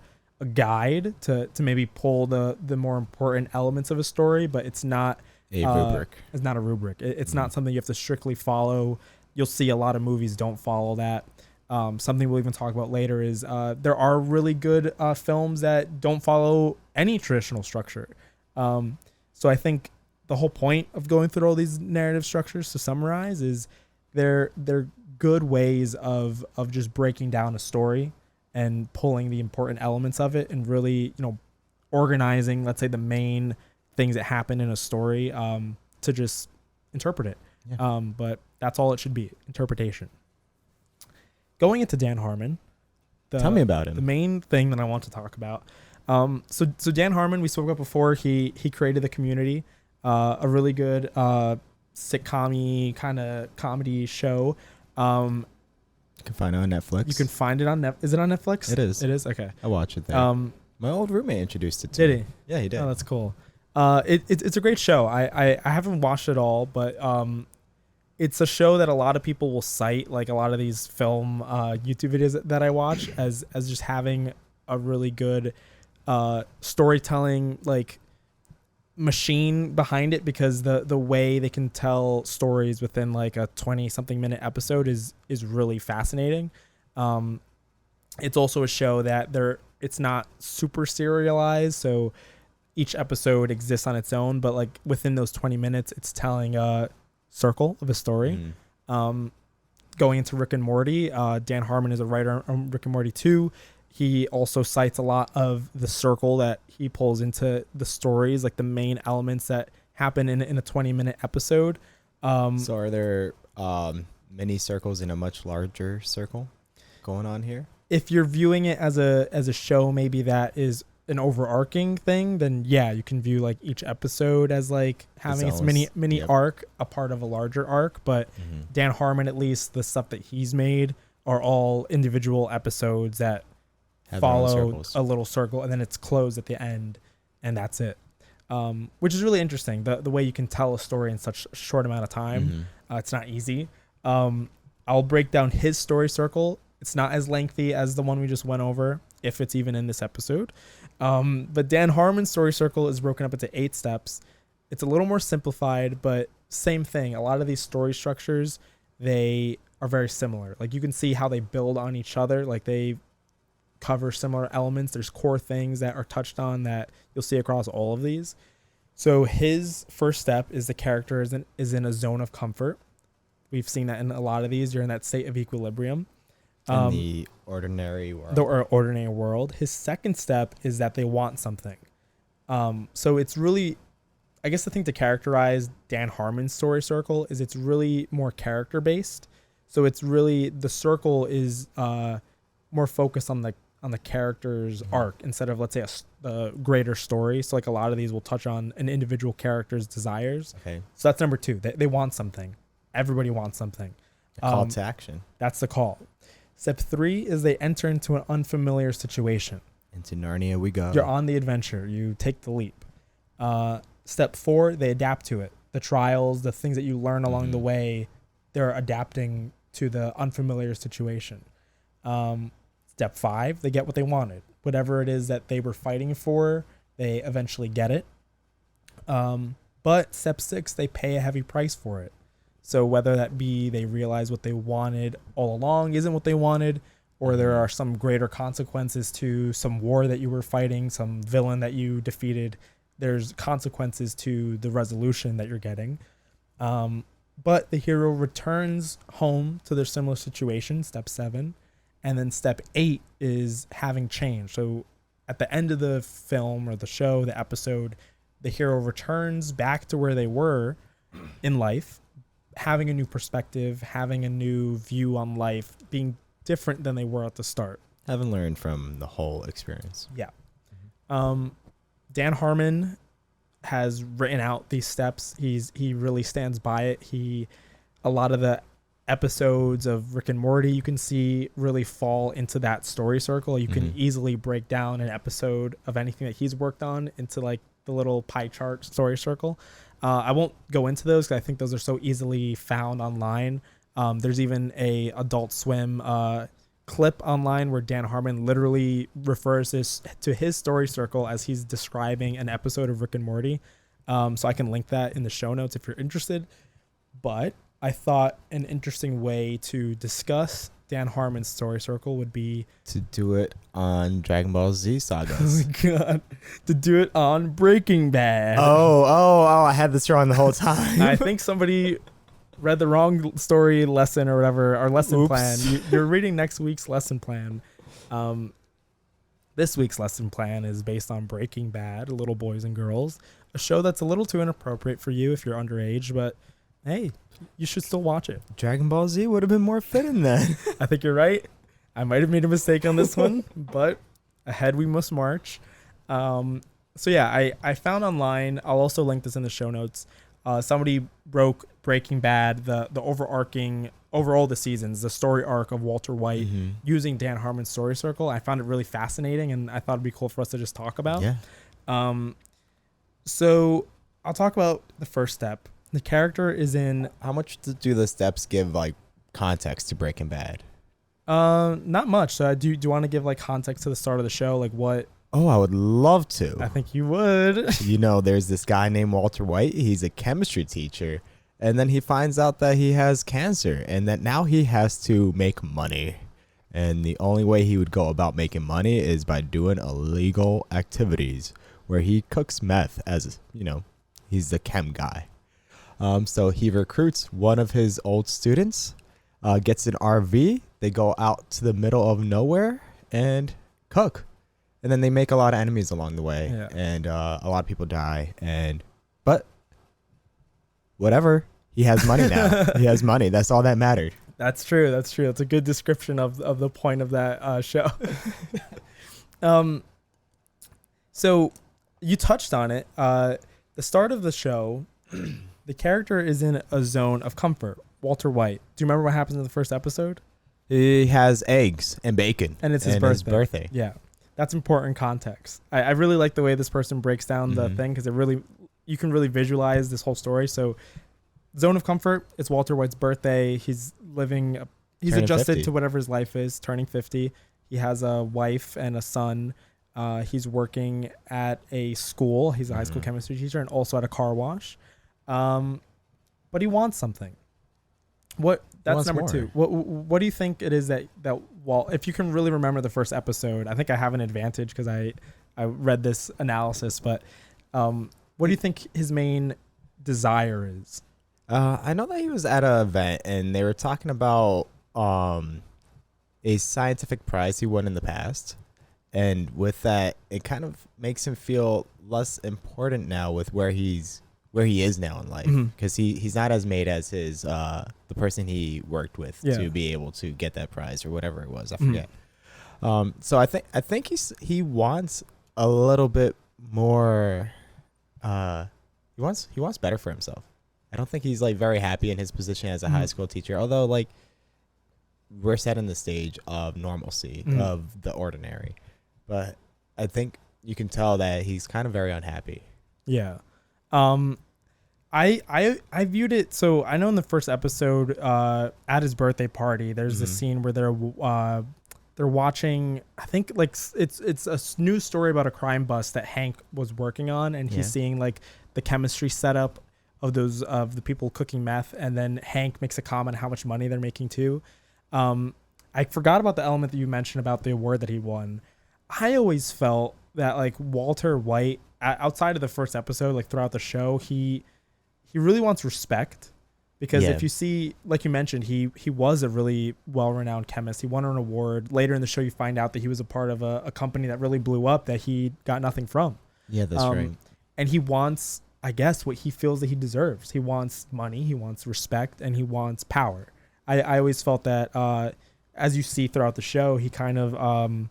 guide to maybe pull the more important elements of a story, but it's not a rubric. It's not a rubric. It's not something you have to strictly follow. You'll see a lot of movies don't follow that. Something we'll even talk about later is there are really good films that don't follow any traditional structure. So I think the whole point of going through all these narrative structures, to summarize, is they're good ways of just breaking down a story and pulling the important elements of it and really, organizing, let's say, the main things that happen in a story to just interpret it. Yeah. But that's all it should be, interpretation. Going into Dan Harmon. Tell me about him. The main thing that I want to talk about. So Dan Harmon, we spoke about before, he created The Community, a really good sitcom-y kind of comedy show. You can find it on Netflix. You can find it on Netflix. Is it on Netflix? It is. It is? Okay. I watch it there. My old roommate introduced it to me. Did he? Yeah, he did. Oh, that's cool. It's a great show. I haven't watched it all, but it's a show that a lot of people will cite, like a lot of these film YouTube videos that I watch, as just having a really good storytelling like machine behind it, because the way they can tell stories within like a 20-something minute episode is really fascinating. It's also a show that it's not super serialized, so each episode exists on its own, but like within those 20 minutes it's telling a circle of a story. Going into Rick and Morty, Dan Harmon is a writer on Rick and Morty 2. He also cites a lot of the circle that he pulls into the stories, like the main elements that happen in a 20-minute episode. So are there many circles in a much larger circle going on here? If you're viewing it as a show, maybe that is an overarching thing, then yeah, you can view like each episode as like having its mini arc, a part of a larger arc. But Dan Harmon, at least the stuff that he's made, are all individual episodes that follow a little circle, and then it's closed at the end, and that's it. Which is really interesting, the way you can tell a story in such a short amount of time. It's not easy. I'll break down his story circle. It's not as lengthy as the one we just went over, if it's even in this episode. But Dan Harmon's story circle is broken up into 8 steps. It's a little more simplified, but same thing. A lot of these story structures, they are very similar. Like you can see how they build on each other. Like they cover similar elements. There's core things that are touched on that you'll see across all of these. So his first step is the character is in a zone of comfort. We've seen that in a lot of these. You're in that state of equilibrium. In the ordinary world. The ordinary world. His second step is that they want something. So it's really, I guess the thing to characterize Dan Harmon's story circle is it's really more character based. So it's really, the circle is more focused on on the character's arc instead of, let's say, a greater story. So like a lot of these will touch on an individual character's desires. Okay. So that's number 2. They want something. Everybody wants something. Call to action. That's the call. Step 3 is they enter into an unfamiliar situation. Into Narnia we go. You're on the adventure. You take the leap. Step 4, they adapt to it. The trials, the things that you learn along the way, they're adapting to the unfamiliar situation. Step 5, they get what they wanted. Whatever it is that they were fighting for, they eventually get it. But step 6, they pay a heavy price for it. So whether that be they realize what they wanted all along isn't what they wanted, or there are some greater consequences to some war that you were fighting, some villain that you defeated, there's consequences to the resolution that you're getting. But the hero returns home to their similar situation, step 7. And then step 8 is having change. So at the end of the film or the show, the episode, the hero returns back to where they were in life, having a new perspective, having a new view on life, being different than they were at the start. Haven't learned from the whole experience. Yeah. Dan Harmon has written out these steps. He really stands by it. A lot of the episodes of Rick and Morty you can see really fall into that story circle. You can easily break down an episode of anything that he's worked on into like the little pie chart story circle. I won't go into those because I think those are so easily found online. There's even a Adult Swim clip online where Dan Harmon literally refers to his story circle as he's describing an episode of Rick and Morty. So I can link that in the show notes if you're interested. But I thought an interesting way to discuss Dan Harmon's story circle would be to do it on Dragon Ball Z sagas. Oh my God. To do it on Breaking Bad. Oh, I had this wrong the whole time. I think somebody read the wrong story lesson or whatever, our lesson plan. You're reading next week's lesson plan. This week's lesson plan is based on Breaking Bad, Little Boys and Girls, a show that's a little too inappropriate for you if you're underage, but hey, you should still watch it. Dragon Ball Z would have been more fitting then. I think you're right. I might have made a mistake on this one, but ahead we must march. So yeah, I found online, I'll also link this in the show notes, somebody broke Breaking Bad, the overarching, over all the seasons, the story arc of Walter White using Dan Harmon's story circle. I found it really fascinating, and I thought it'd be cool for us to just talk about. Yeah. So I'll talk about the first step. The character is in... How much do the steps give, like, context to Breaking Bad? Not much. So do you want to give, like, context to the start of the show? Like, what... Oh, I would love to. I think you would. There's this guy named Walter White. He's a chemistry teacher. And then he finds out that he has cancer and that now he has to make money. And the only way he would go about making money is by doing illegal activities where he cooks meth as, he's the chem guy. So he recruits one of his old students, gets an RV. They go out to the middle of nowhere and cook. And then they make a lot of enemies along the way. Yeah. And a lot of people die. But whatever. He has money now. He has money. That's all that mattered. That's true. That's a good description of the point of that show. So you touched on it. The start of the show, the character is in a zone of comfort. Walter White. Do you remember what happens in the first episode? He has eggs and bacon. And it's his birthday. Yeah. That's important context. I really like the way this person breaks down the thing because you can really visualize this whole story. So zone of comfort, it's Walter White's birthday. He's adjusted 50. to whatever his life is, turning 50. He has a wife and a son. He's working at a school. He's a high school chemistry teacher and also at a car wash. But he wants something. That's number more. 2. What do you think it is that if you can really remember the first episode, I think I have an advantage because I read this analysis, but what do you think his main desire is? I know that he was at an event and they were talking about a scientific prize he won in the past. And with that, it kind of makes him feel less important now with where he is now in life, because he's not as made as his the person he worked with to be able to get that prize or whatever it was. I forget. So I think he wants a little bit more. He wants better for himself. I don't think he's like very happy in his position as a high school teacher. Although like we're set in the stage of normalcy of the ordinary, but I think you can tell that he's kind of very unhappy. Yeah. I viewed it, so I know in the first episode at his birthday party there's this scene where they're watching, I think like it's a news story about a crime bust that Hank was working on, and he's seeing like the chemistry setup of those of the people cooking meth, and then Hank makes a comment how much money they're making too. I forgot about the element that you mentioned about the award that he won. I always felt that like Walter White, outside of the first episode, like throughout the show, he really wants respect, because if you see, like you mentioned, he was a really well-renowned chemist. He won an award. Later in the show, you find out that he was a part of a company that really blew up that he got nothing from. Yeah, that's right. And he wants, I guess, what he feels that he deserves. He wants money, he wants respect, and he wants power. I always felt that, as you see throughout the show, he kind of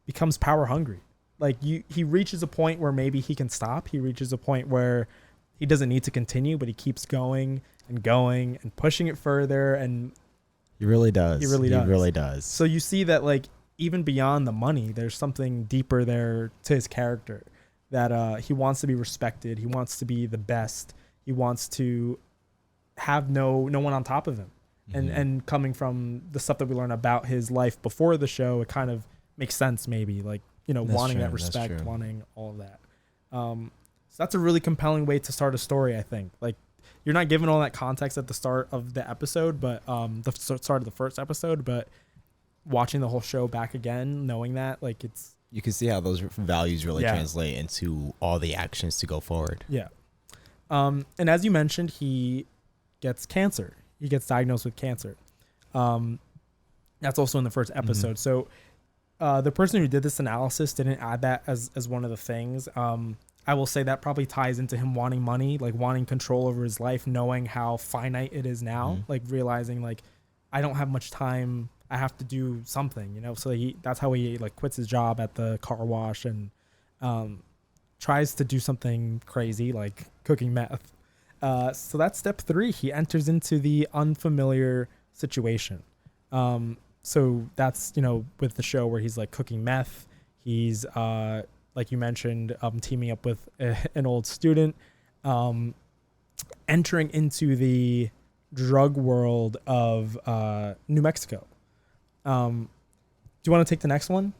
becomes power hungry. Like he reaches a point where maybe he can stop. He reaches a point where he doesn't need to continue, but he keeps going and pushing it further. And he really does. He really does. So you see that like even beyond the money, there's something deeper there to his character, that he wants to be respected. He wants to be the best. He wants to have no one on top of him. And coming from the stuff that we learn about his life before the show, it kind of makes sense, maybe, like, you know, wanting that respect, wanting all of that. So that's a really compelling way to start a story, I think. Like, you're not given all that context at the start of the episode, but the start of the first episode, but watching the whole show back again, knowing that, like, it's... You can see how those values really translate into all the actions to go forward. Yeah. And as you mentioned, he gets cancer. He gets diagnosed with cancer. That's also in the first episode. So the person who did this analysis didn't add that as one of the things. I will say that probably ties into him wanting money, like wanting control over his life, knowing how finite it is now, like realizing like, I don't have much time. I have to do something, you know? So that's how he like quits his job at the car wash and tries to do something crazy, like cooking meth. So that's step 3. He enters into the unfamiliar situation. So that's, you know, with the show where he's like cooking meth, he's, like you mentioned, teaming up with an old student, entering into the drug world of New Mexico. Do you want to take the next one?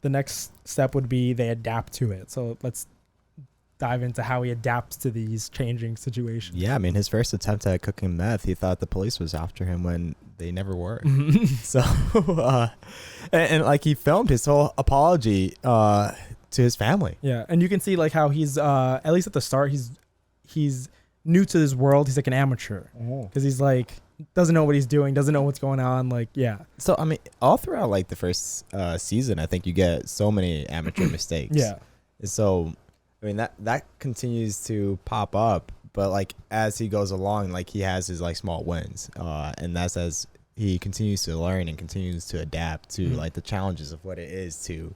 The next step would be they adapt to it. So let's dive into how he adapts to these changing situations. Yeah, I mean, his first attempt at cooking meth, he thought the police was after him when they never were. So, and like he filmed his whole apology to his family. Yeah, and you can see like how he's at least at the start he's new to this world. He's like an amateur because he's like doesn't know what he's doing, doesn't know what's going on. Like, yeah. So I mean, all throughout like the first season, I think you get so many amateur mistakes. Yeah. So I mean, that continues to pop up, but like as he goes along, like he has his like small wins, and that's as he continues to learn and continues to adapt to like the challenges of what it is to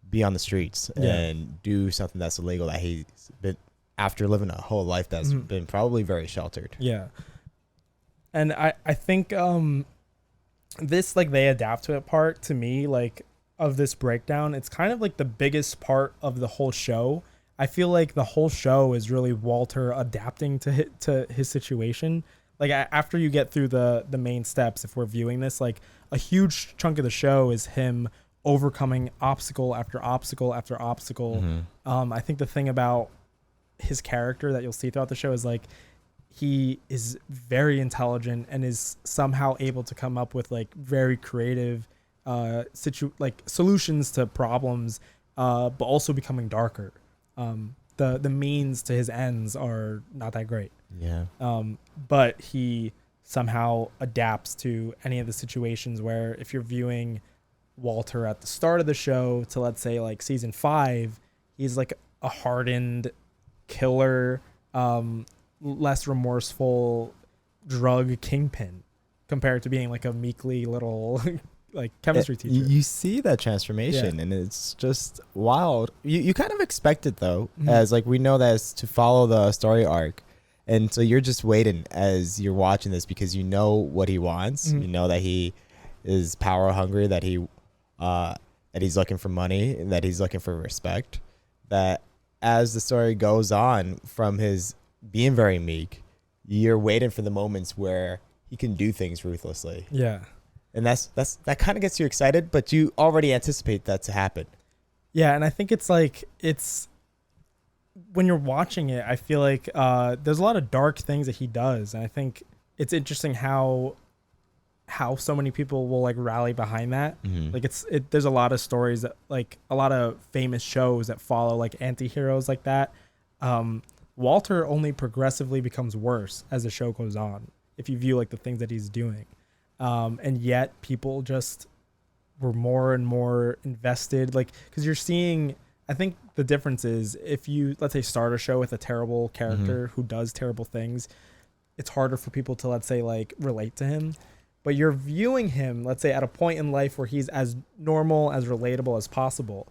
be on the streets and do something that's illegal that he's been after living a whole life that's been probably very sheltered. Yeah, and I think this like they adapt to it part to me like. Of this breakdown, it's kind of like the biggest part of the whole show. I feel like the whole show is really Walter adapting to his situation. Like after you get through the main steps, if we're viewing this, like a huge chunk of the show is him overcoming obstacle after obstacle after obstacle. I think the thing about his character that you'll see throughout the show is like he is very intelligent and is somehow able to come up with like very creative solutions to problems, but also becoming darker. The means to his ends are not that great. Yeah. But he somehow adapts to any of the situations where if you're viewing Walter at the start of the show to let's say like season 5, he's like a hardened killer, less remorseful drug kingpin compared to being like a meekly little like chemistry teacher. You see that transformation, and it's just wild. You kind of expect it though, as like we know that it's to follow the story arc, and so you're just waiting as you're watching this because you know what he wants. You know that he is power hungry, that he's looking for money, and that he's looking for respect. That as the story goes on, from his being very meek, you're waiting for the moments where he can do things ruthlessly. Yeah. And that kind of gets you excited, but you already anticipate that to happen. Yeah, and I think it's when you're watching it, I feel like there's a lot of dark things that he does, and I think it's interesting how so many people will like rally behind that. Like there's a lot of stories that, like a lot of famous shows that follow like anti-heroes like that. Walter only progressively becomes worse as the show goes on, if you view like the things that he's doing. And yet people just were more and more invested, like, because you're seeing, I think the difference is if you, let's say, start a show with a terrible character who does terrible things, it's harder for people to, let's say, like relate to him. But you're viewing him, let's say, at a point in life where he's as normal, as relatable as possible.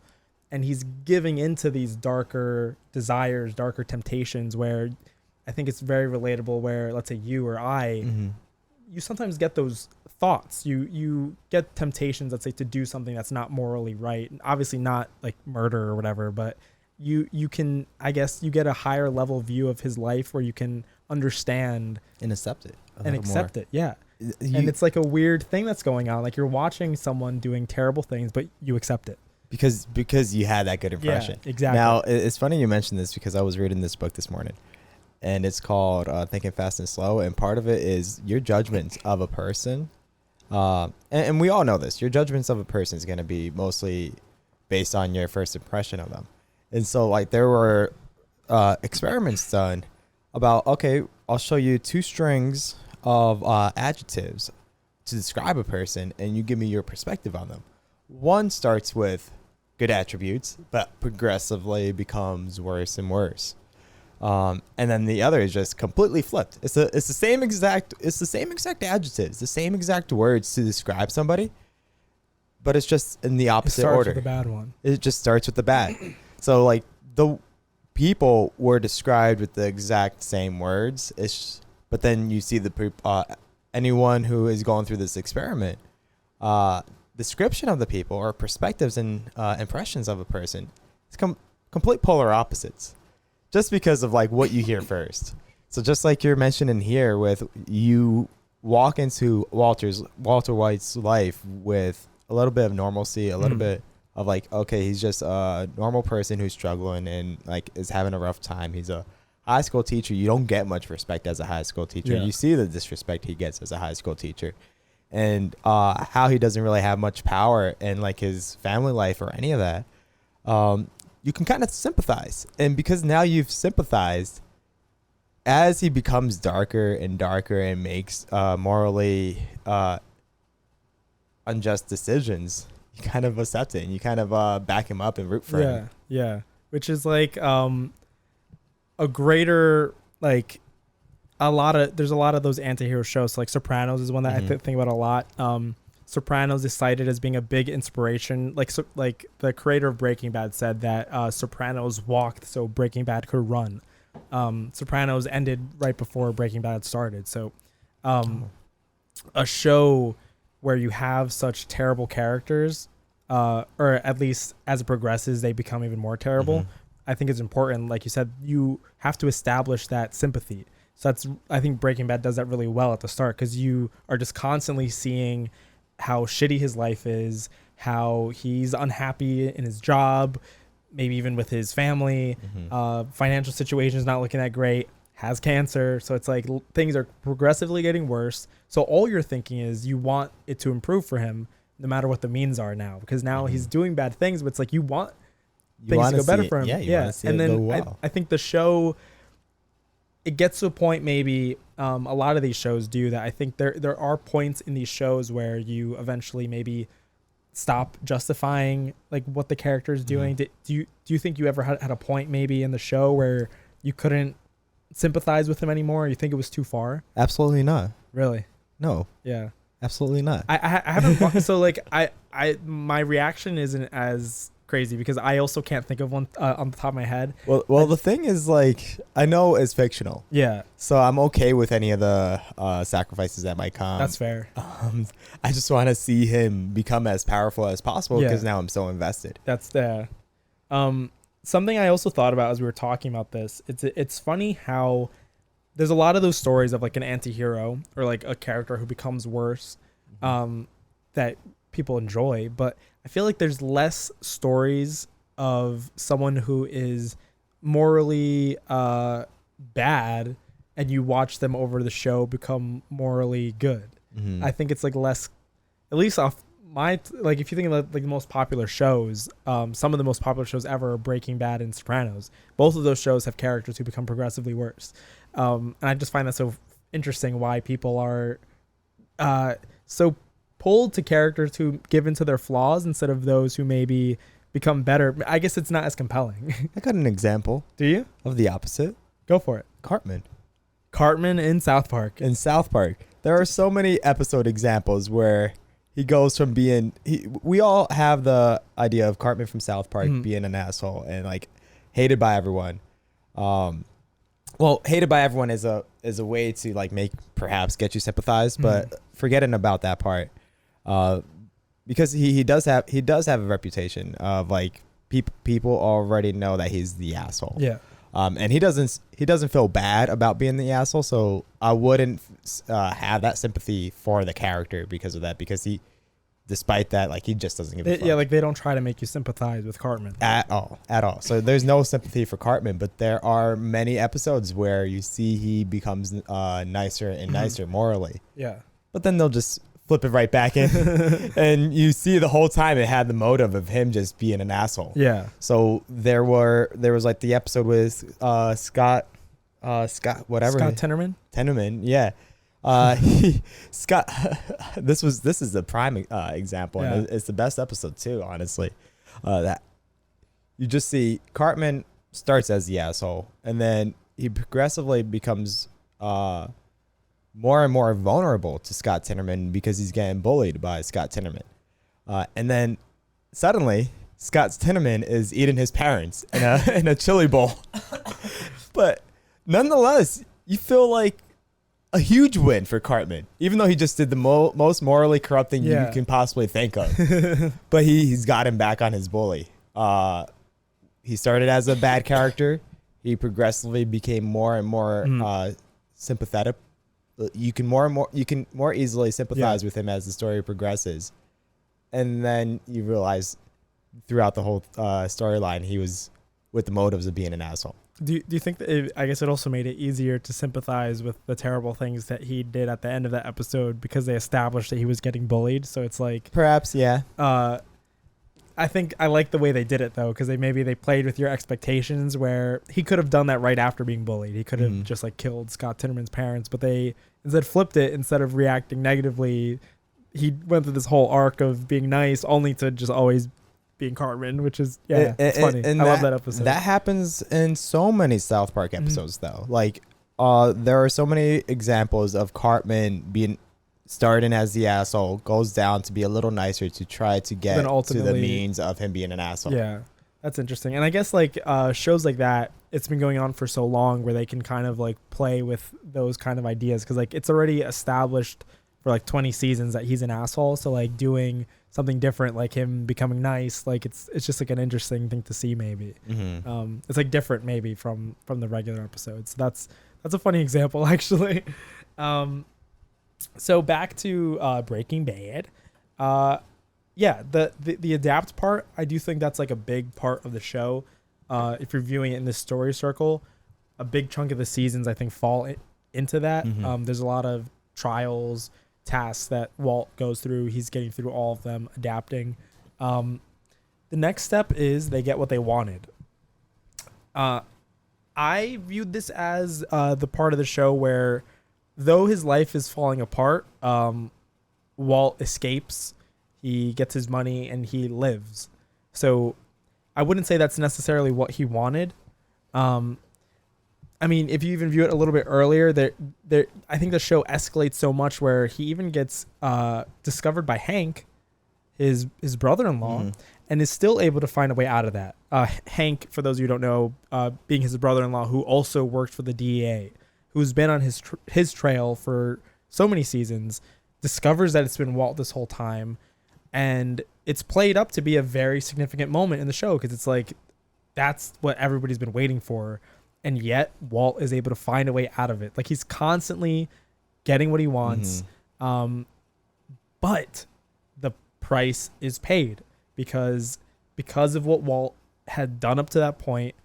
And he's giving into these darker desires, darker temptations, where I think it's very relatable, where, let's say, you or I, you sometimes get those thoughts. You get temptations, let's say, to do something that's not morally right. And obviously not like murder or whatever, but you can, I guess, you get a higher level view of his life where you can understand and accept it. Yeah. And it's like a weird thing that's going on. Like you're watching someone doing terrible things, but you accept it. Because you had that good impression. Yeah, exactly. Now, it's funny you mentioned this because I was reading this book this morning, and it's called Thinking Fast and Slow, and part of it is your judgments of a person. And we all know this. Your judgments of a person is going to be mostly based on your first impression of them. And so, like, there were experiments done about, okay, I'll show you 2 strings of adjectives to describe a person, and you give me your perspective on them. One starts with good attributes, but progressively becomes worse and worse. And then the other is just completely flipped. It's the same exact adjectives, the same exact words to describe somebody, but it's just in the opposite order. With the bad one. It just starts with the bad. So like the people were described with the exact same words. But then you see anyone who is going through this experiment, description of the people or perspectives and impressions of a person, it's complete polar opposites, just because of like what you hear first. So just like you're mentioning here, with you walk into Walter White's life with a little bit of normalcy, a little bit of like, okay, he's just a normal person who's struggling and like is having a rough time. He's a high school teacher. You don't get much respect as a high school teacher. You see the disrespect he gets as a high school teacher, and how he doesn't really have much power in like his family life or any of that. You can kind of sympathize. And because now you've sympathized, as he becomes darker and darker and makes morally unjust decisions, you kind of accept it and you kind of back him up and root for him. Yeah. Which is like a greater, like, there's a lot of those anti-hero shows. Like Sopranos is one that I think about a lot. Sopranos is cited as being a big inspiration. Like the creator of Breaking Bad said that Sopranos walked so Breaking Bad could run. Sopranos ended right before Breaking Bad started. So a show where you have such terrible characters, or at least as it progresses, they become even more terrible. I think it's important. Like you said, you have to establish that sympathy. So I think Breaking Bad does that really well at the start, because you are just constantly seeing how shitty his life is, how he's unhappy in his job, maybe even with his family, financial situation is not looking that great, has cancer. So it's like things are progressively getting worse. So all you're thinking is you want it to improve for him, no matter what the means are now, because now he's doing bad things, but it's like you want things to go better for him. And then I think the show, it gets to a point, maybe a lot of these shows do that. I think there are points in these shows where you eventually maybe stop justifying like what the character is doing. Do you think you ever had a point maybe in the show where you couldn't sympathize with him anymore? Or you think it was too far? Absolutely not. Really? No. Yeah. Absolutely not. I haven't so like my reaction isn't as crazy because I also can't think of one on the top of my head. Well, the thing is, like, I know it's fictional, Yeah, so I'm okay with any of the sacrifices that might come. that's fair. I just want to see him become as powerful as possible because now I'm so invested. That's the something I also thought about as we were talking about this. It's funny how there's a lot of those stories of like an anti-hero or like a character who becomes worse that people enjoy, but I feel like there's less stories of someone who is morally bad and you watch them over the show become morally good. I think it's like less, at least off my, like if you think of like the most popular shows, some of the most popular shows ever are Breaking Bad and Sopranos. Both of those shows have characters who become progressively worse. And I just find that so interesting why people are so pulled to characters who give into their flaws instead of those who maybe become better. I guess it's not as compelling. I got an example. Do you? Of the opposite. Go for it. Cartman in South Park. In South Park, there are so many episode examples where he goes from being we all have the idea of Cartman from South Park being an asshole and like hated by everyone. Well, hated by everyone is a way to like perhaps get you sympathized, but forgetting about that part, because he does have a reputation of like people already know that he's the asshole. Yeah. And he doesn't feel bad about being the asshole, so I wouldn't have that sympathy for the character because of that. Because despite that, like he just doesn't give a fuck. Yeah, like they don't try to make you sympathize with Cartman at all. So there's no sympathy for Cartman, but there are many episodes where you see he becomes nicer and nicer morally. Yeah. But then they'll just flip it right back in, and you see the whole time it had the motive of him just being an asshole. Yeah. So there was like the episode with Scott Tenorman, yeah. Scott, this is the prime example, and it's the best episode too, honestly. That you just see Cartman starts as the asshole, and then he progressively becomes more and more vulnerable to Scott Tenorman because he's getting bullied by Scott Tenorman, and then suddenly Scott Tenorman is eating his parents in a chili bowl, but nonetheless, you feel like a huge win for Cartman, even though he just did the most morally corrupt thing you can possibly think of. But he's got him back on his bully. He started as a bad character. He progressively became more and more sympathetic. You can more easily sympathize with him as the story progresses, and then you realize throughout the whole storyline he was with the motives of being an asshole. Do you think that I guess it also made it easier to sympathize with the terrible things that he did at the end of that episode because they established that he was getting bullied? So it's like perhaps, yeah. I think I like the way they did it though, because they played with your expectations where he could have done that right after being bullied. He could have just like killed Scott Tenorman's parents, but they instead flipped it. Instead of reacting negatively, he went through this whole arc of being nice, only to just always being Cartman, which is it's funny. I love that episode. That happens in so many South Park episodes though. Like there are so many examples of Cartman starting as the asshole, goes down to be a little nicer to try to get to the means of him being an asshole. Yeah, that's interesting. And I guess like shows like that, it's been going on for so long where they can kind of like play with those kind of ideas because like it's already established for like 20 seasons that he's an asshole. So like doing something different, like him becoming nice, like it's just like an interesting thing to see maybe. It's like different maybe from the regular episodes. So that's a funny example actually. So back to Breaking Bad. The adapt part, I do think that's like a big part of the show. If you're viewing it in this story circle, a big chunk of the seasons I think fall into that. There's a lot of trials, tasks that Walt goes through. He's getting through all of them, adapting. The next step is they get what they wanted. I viewed this as the part of the show where though his life is falling apart, Walt escapes, he gets his money, and he lives. So I wouldn't say that's necessarily what he wanted. I I mean, if you even view it a little bit earlier, I think the show escalates so much where he even gets discovered by Hank, his brother-in-law, and is still able to find a way out of that. Hank, for those of you who don't know, being his brother-in-law, who also worked for the DEA, who's been on his trail for so many seasons, discovers that it's been Walt this whole time, and it's played up to be a very significant moment in the show because it's like that's what everybody's been waiting for. And yet Walt is able to find a way out of it. Like he's constantly getting what he wants. But the price is paid because of what Walt had done up to that point.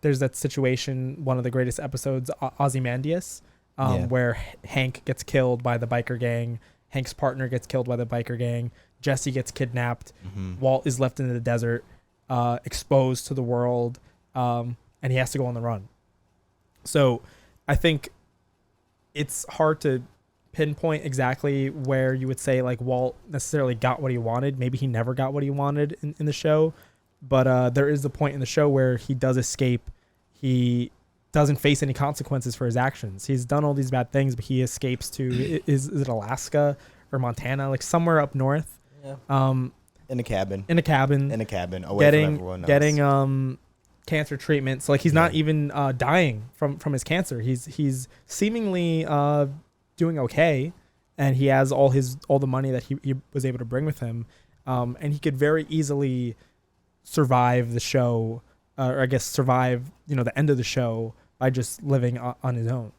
There's that situation, one of the greatest episodes, Ozymandias, where Hank gets killed by the biker gang. Hank's partner gets killed by the biker gang. Jesse gets kidnapped. Walt is left in the desert, exposed to the world. And he has to go on the run. So I think it's hard to pinpoint exactly where you would say like Walt necessarily got what he wanted. Maybe he never got what he wanted in the show. But there is a point in the show where he does escape. He doesn't face any consequences for his actions. He's done all these bad things, but he escapes to, is it Alaska or Montana? Like somewhere up north. Yeah. In a cabin. Away from everyone else. Getting cancer treatment. So like he's not even dying from his cancer. He's seemingly doing okay, and he has all the money that he was able to bring with him, and he could very easily survive the show, or I guess survive the end of the show by just living on his own.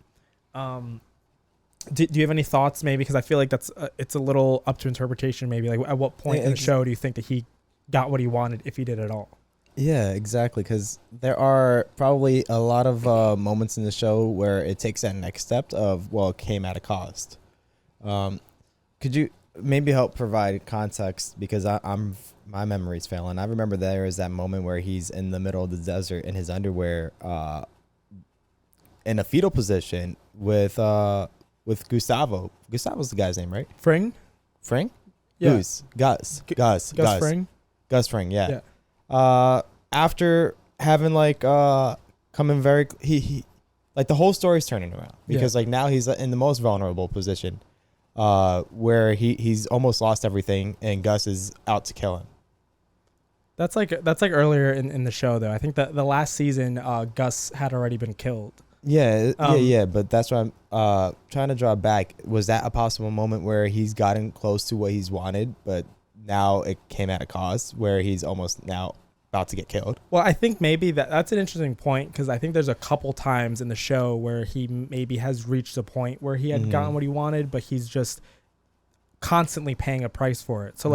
Do you have any thoughts maybe, because I feel like it's a little up to interpretation maybe, like at what point in the show do you think that he got what he wanted, if he did at all? Yeah, exactly. Because there are probably a lot of moments in the show where it takes that next step of, well, it came at a cost. Could you maybe help provide context? Because my memory's failing. I remember there is that moment where he's in the middle of the desert in his underwear, in a fetal position with Gustavo. Gustavo's the guy's name, right? Fring? Yeah. Gus Fring. Gus Fring, yeah. After having coming very, he like the whole story's turning around because like now he's in the most vulnerable position, where he's almost lost everything and Gus is out to kill him. That's like earlier in the show though. I think that the last season, Gus had already been killed. Yeah. But that's what I'm trying to draw back. Was that a possible moment where he's gotten close to what he's wanted, but now it came at a cost where he's almost now about to get killed? Well, I think maybe that's an interesting point, because I think there's a couple times in the show where he maybe has reached a point where he had gotten what he wanted, but he's just constantly paying a price for it. So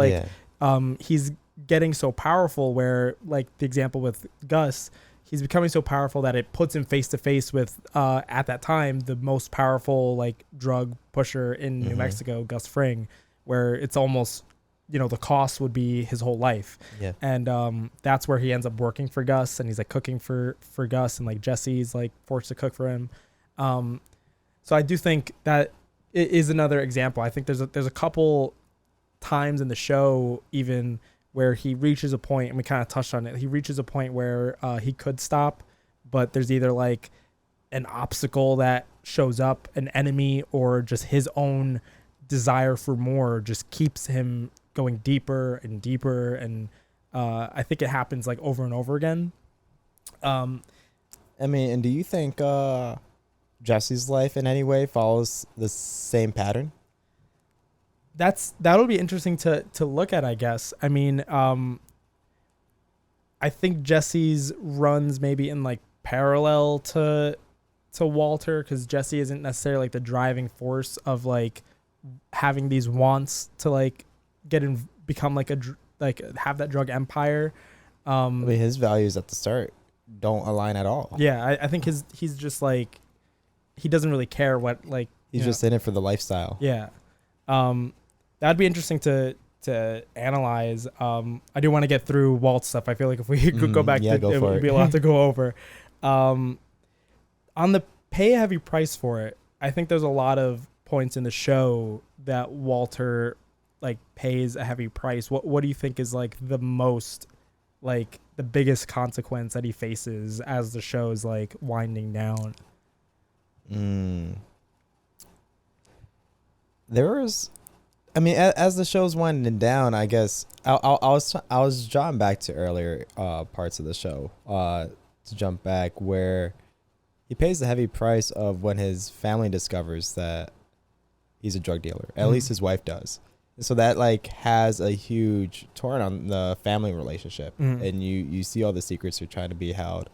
he's getting so powerful where, like the example with Gus, he's becoming so powerful that it puts him face to face with, at that time, the most powerful like drug pusher in New Mexico, Gus Fring, where it's almost, the cost would be his whole life. Yeah. And that's where he ends up working for Gus, and he's like cooking for Gus, and like Jesse's like forced to cook for him. So I do think that it is another example. I think there's a couple times in the show even where he reaches a point, and we kind of touched on it. He reaches a point where he could stop, but there's either like an obstacle that shows up, an enemy, or just his own desire for more just keeps him going deeper and deeper, and I think it happens like over and over again. And do you think Jesse's life in any way follows the same pattern? That'll be interesting to look at, I guess. I think Jesse's runs maybe in like parallel to Walter, because Jesse isn't necessarily like the driving force of like having these wants to like become like have that drug empire. His values at the start don't align at all. Yeah, I think he's just like, he doesn't really care what, like, he's just in it for the lifestyle. Yeah. That'd be interesting to analyze. I do want to get through Walt's stuff. I feel like if we could go back, it would be a lot to go over. On the pay a heavy price for it, I think there's a lot of points in the show that Walter like pays a heavy price. What do you think is like the most like the biggest consequence that he faces as the show's like winding down? There was, I mean, as the show's winding down, I guess I was drawing back to earlier parts of the show to jump back where he pays the heavy price of when his family discovers that he's a drug dealer. At least his wife does. So that like has a huge torn on the family relationship, and you see all the secrets are trying to be held,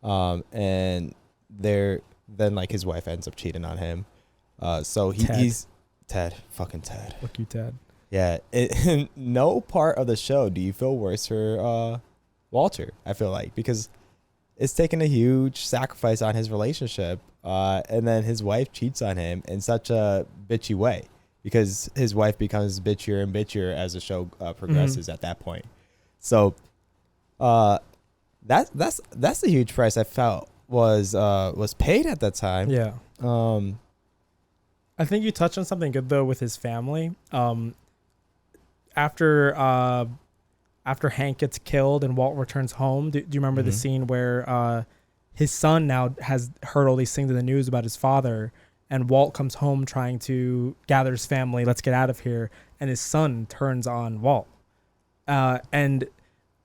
and then like his wife ends up cheating on him. So he's Ted, fucking Ted. Fuck you, Ted. Yeah. In no part of the show do you feel worse for Walter, I feel like, because it's taken a huge sacrifice on his relationship. And then his wife cheats on him in such a bitchy way because his wife becomes bitchier and bitchier as the show progresses at that point. So that's a huge price I felt was paid at that time. Yeah. I think you touched on something good though with his family. After Hank gets killed and Walt returns home, do you remember the scene where his son now has heard all these things in the news about his father, and Walt comes home trying to gather his family, let's get out of here, and his son turns on Walt. And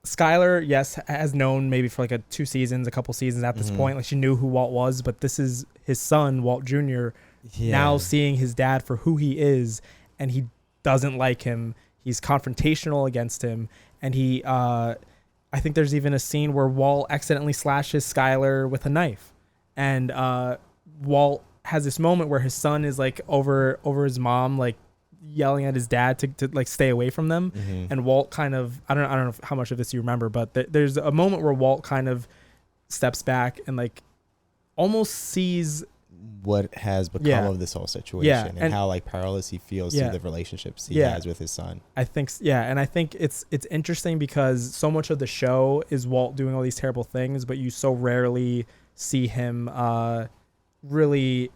Skylar, yes, has known maybe for like a couple seasons at this point, like she knew who Walt was, but this is his son, Walt Jr., now seeing his dad for who he is, and he doesn't like him. He's confrontational against him, and he I think there's even a scene where Walt accidentally slashes Skylar with a knife, and Walt has this moment where his son is like over his mom, like yelling at his dad to like stay away from them, and Walt kind of I don't know how much of this you remember, but there's a moment where Walt kind of steps back and like almost sees what has become of this whole situation, and how like powerless he feels through the relationships he has with his son. I think and I think it's interesting because so much of the show is Walt doing all these terrible things, but you so rarely see him really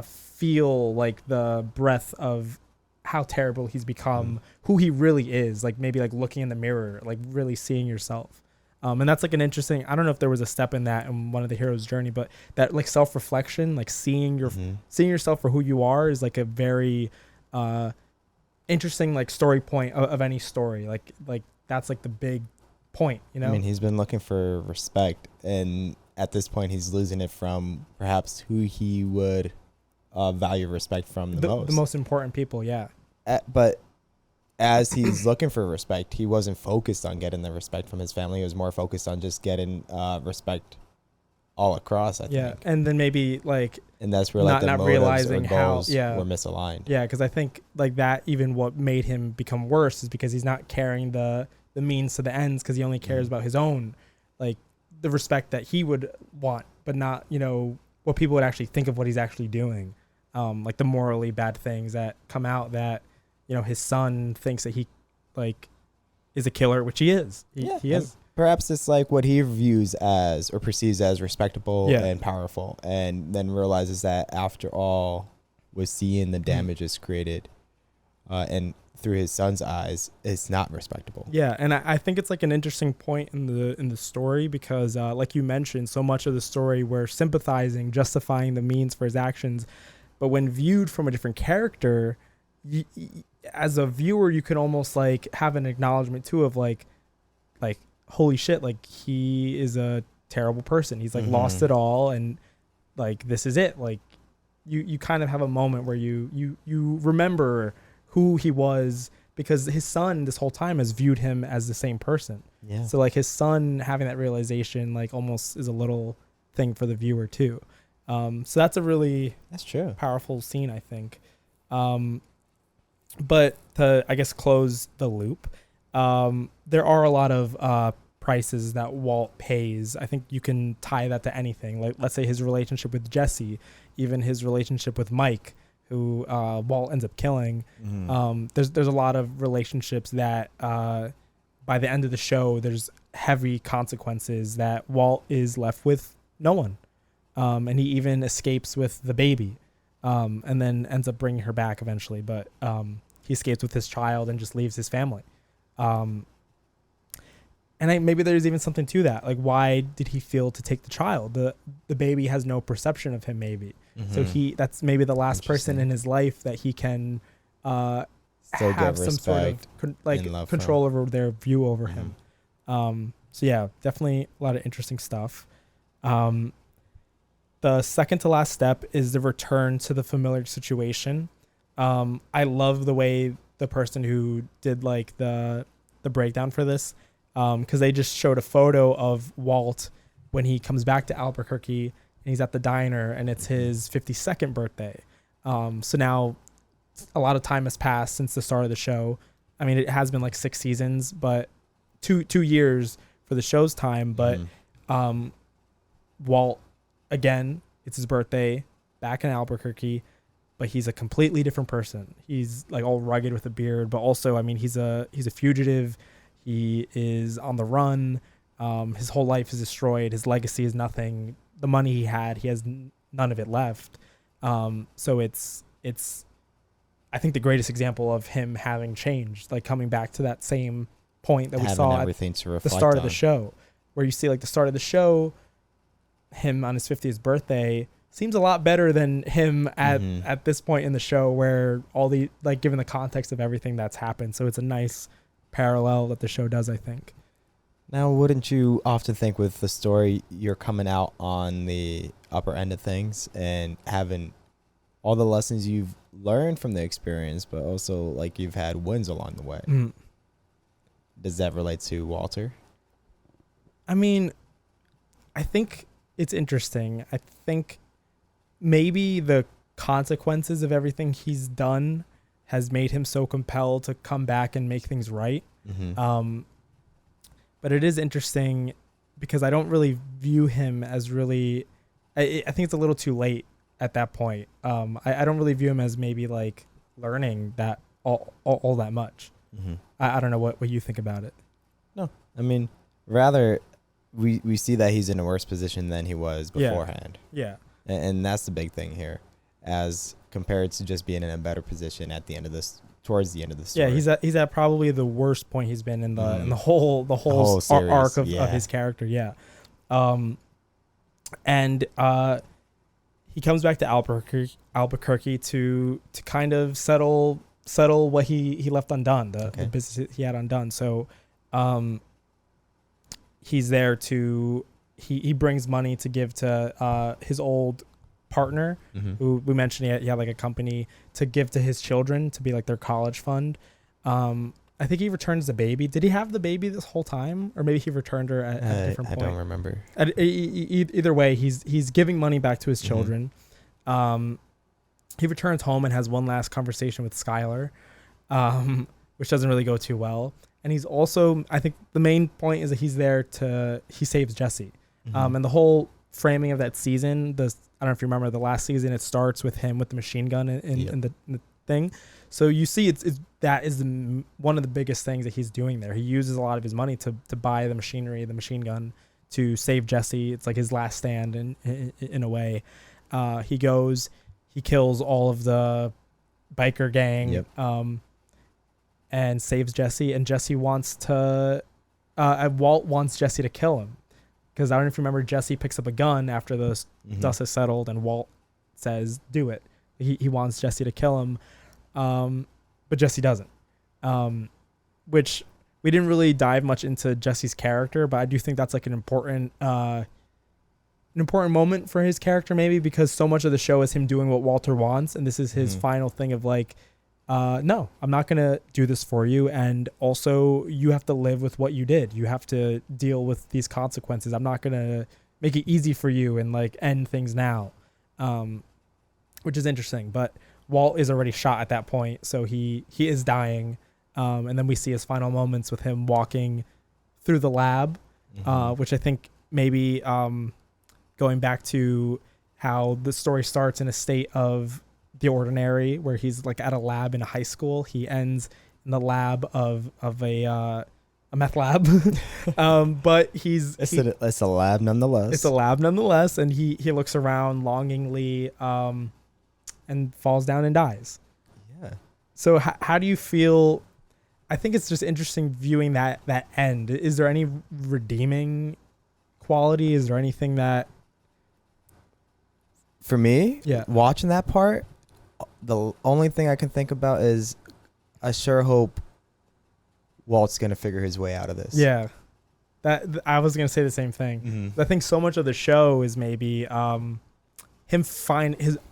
feel like the breath of how terrible he's become, who he really is, like maybe like looking in the mirror, like really seeing yourself. And that's like an interesting, I don't know if there was a step in that in one of the hero's journey, but that like self-reflection, like seeing yourself for who you are is like a very interesting like story point of any story. Like that's like the big point, you know? I mean, he's been looking for respect, and at this point he's losing it from perhaps who he would value respect from the most. The most important people, yeah. But as he's looking for respect, he wasn't focused on getting the respect from his family. He was more focused on just getting respect all across, I think. Yeah, and then maybe like... And that's where like the motives realizing or goals how, were misaligned. Yeah, because I think like that even what made him become worse is because he's not carrying the means to the ends, because he only cares about his own, like the respect that he would want, but not, you know, what people would actually think of what he's actually doing. Like the morally bad things that come out that, you know, his son thinks that he like is a killer, which he is. He is. Perhaps it's like what he views as or perceives as respectable and powerful, and then realizes that after all was seeing the damages created and through his son's eyes, it's not respectable. Yeah, and I think it's like an interesting point in the story because like you mentioned, so much of the story we're sympathizing, justifying the means for his actions, but when viewed from a different character, as a viewer, you can almost like have an acknowledgement too of like holy shit, like he is a terrible person. He's like lost it all, and like this is it. Like you kind of have a moment where you remember who he was, because his son this whole time has viewed him as the same person. Yeah. So like his son having that realization like almost is a little thing for the viewer too. So that's true powerful scene, I think. But to, I guess, close the loop, there are a lot of prices that Walt pays. I think you can tie that to anything. Like, let's say his relationship with Jesse, even his relationship with Mike, who Walt ends up killing. There's a lot of relationships that by the end of the show, there's heavy consequences that Walt is left with no one. And he even escapes with the baby. And then ends up bringing her back eventually, but he escapes with his child and just leaves his family. maybe there's even something to that. Like, why did he feel to take the child? The baby has no perception of him, maybe. So that's maybe the last person in his life that he can Still have get some sort of control over their view over him. So yeah, definitely a lot of interesting stuff. The second to last step is the return to the familiar situation. I love the way the person who did like the breakdown for this, because they just showed a photo of Walt when he comes back to Albuquerque and he's at the diner and it's his 52nd birthday. So now a lot of time has passed since the start of the show. I mean, it has been like 6 seasons, but two years for the show's time. But Walt, again, it's his birthday, back in Albuquerque, but he's a completely different person. He's like all rugged with a beard, but also, I mean, he's a fugitive. He is on the run. His whole life is destroyed. His legacy is nothing. The money he had, he has none of it left. So it's I think the greatest example of him having changed, like coming back to that same point that we saw at the start of the show, where you see like the start of the show, him on his 50th birthday seems a lot better than him at this point in the show, where all the, like, given the context of everything that's happened. So it's a nice parallel that the show does, I think. Now, wouldn't you often think with the story, you're coming out on the upper end of things and having all the lessons you've learned from the experience, but also like you've had wins along the way? Does that relate to Walter? I mean, I think it's interesting. I think maybe the consequences of everything he's done has made him so compelled to come back and make things right. But it is interesting because I don't really view him as really, I think it's a little too late at that point. I don't really view him as maybe like learning that all that much. I don't know what you think about it. No, I mean, rather we see that he's in a worse position than he was beforehand. Yeah. And that's the big thing here, as compared to just being in a better position at the end of this, towards the end of the story. Yeah, he's at probably the worst point he's been in the whole series, arc of his character. Yeah. And he comes back to Albuquerque to kind of settle what he left undone, the business he had undone. So he's there to he brings money to give to his old partner, who we mentioned he had like a company to give to his children to be like their college fund. I think he returns the baby. Did he have the baby this whole time, or maybe he returned her at a different point? I don't remember. Either way, he's giving money back to his children. He returns home and has one last conversation with Skylar, which doesn't really go too well. And he's also, I think the main point is that he's there he saves Jesse. And the whole framing of that season, I don't know if you remember the last season, it starts with him with the machine gun in the thing. So you see that is one of the biggest things that he's doing there. He uses a lot of his money to buy the machinery, the machine gun, to save Jesse. It's like his last stand in a way. He goes, he kills all of the biker gang, and saves Jesse. And Jesse wants to, Walt wants Jesse to kill him. Because I don't know if you remember, Jesse picks up a gun after the dust has settled, and Walt says, do it. He wants Jesse to kill him, but Jesse doesn't. Which we didn't really dive much into Jesse's character, but I do think that's like an important moment for his character, maybe, because so much of the show is him doing what Walter wants, and this is his final thing of like, no, I'm not going to do this for you. And also, you have to live with what you did. You have to deal with these consequences. I'm not going to make it easy for you and like end things now, which is interesting. But Walt is already shot at that point, so he is dying. And then we see his final moments with him walking through the lab, which I think maybe going back to how the story starts in a state of the ordinary, where he's like at a lab in a high school. He ends in the lab of a meth lab, but it's a lab nonetheless. It's a lab nonetheless, and he looks around longingly, and falls down and dies. Yeah. So how do you feel I think it's just interesting viewing that end. Is there any redeeming quality? Is there anything that For me, Yeah. watching that part, the only thing I can think about is I sure hope Walt's gonna figure his way out of this. Yeah, I was gonna say the same thing. Mhm. I think so much of the show is maybe him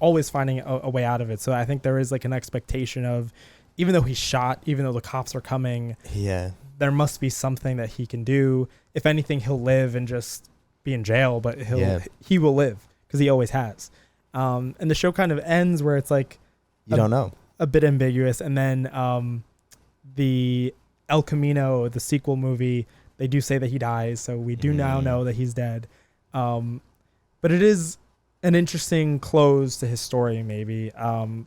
always finding a way out of it. So I think there is like an expectation of, even though he's shot, even though the cops are coming, Yeah. there must be something that he can do. If anything, he'll live and just be in jail, but he will live because he always has. And the show kind of ends where it's like You don't know. a bit ambiguous, and then the El Camino, the sequel movie, they do say that he dies, so we do now know that he's dead. But it is an interesting close to his story, maybe, where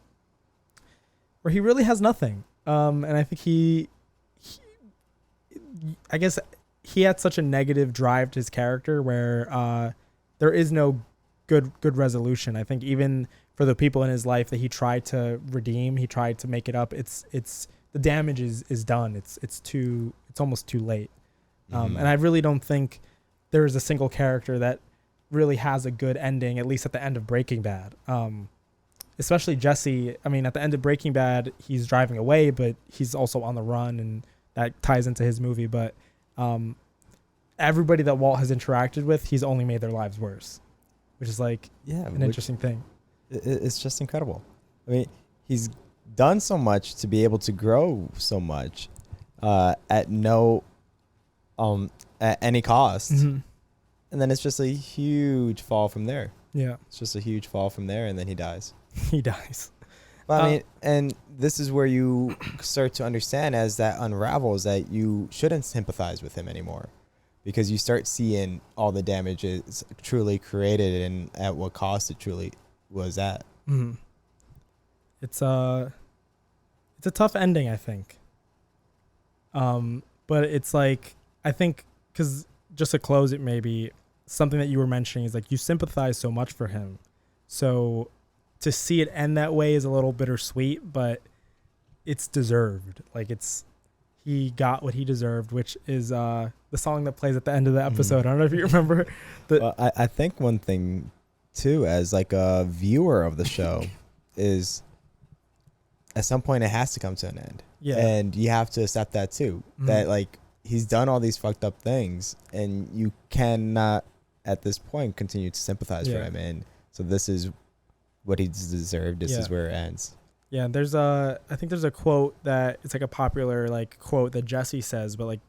he really has nothing. And I think I guess he had such a negative drive to his character where there is no good resolution. I think even for the people in his life that he tried to redeem, he tried to make it up. It's the damage is done. It's almost too late. And I really don't think there is a single character that really has a good ending, at least at the end of Breaking Bad. Especially Jesse. I mean, at the end of Breaking Bad, he's driving away, but he's also on the run, and that ties into his movie. But everybody that Walt has interacted with, he's only made their lives worse, which is like an interesting thing. It's just incredible. I mean, he's done so much to be able to grow so much at any cost. Mm-hmm. And then it's just a huge fall from there. Yeah. It's just a huge fall from there, and then he dies. He dies. But I mean, and this is where you start to understand, as that unravels, that you shouldn't sympathize with him anymore, because you start seeing all the damage is truly created and at what cost it truly was at. Mm-hmm. It's a tough ending, I think. But it's like, I think, because just to close it, maybe something that you were mentioning is like you sympathize so much for him, so to see it end that way is a little bittersweet, but it's deserved. Like he got what he deserved, which is the song that plays at the end of the episode. I don't know if you remember. Well, I think one thing too, as like a viewer of the show, is at some point it has to come to an end. Yeah. And you have to accept that too. Mm-hmm. That like he's done all these fucked up things, and you cannot at this point continue to sympathize for him. And so this is what he's deserved. This is where it ends. Yeah, I think there's a quote that it's like a popular like quote that Jesse says, but like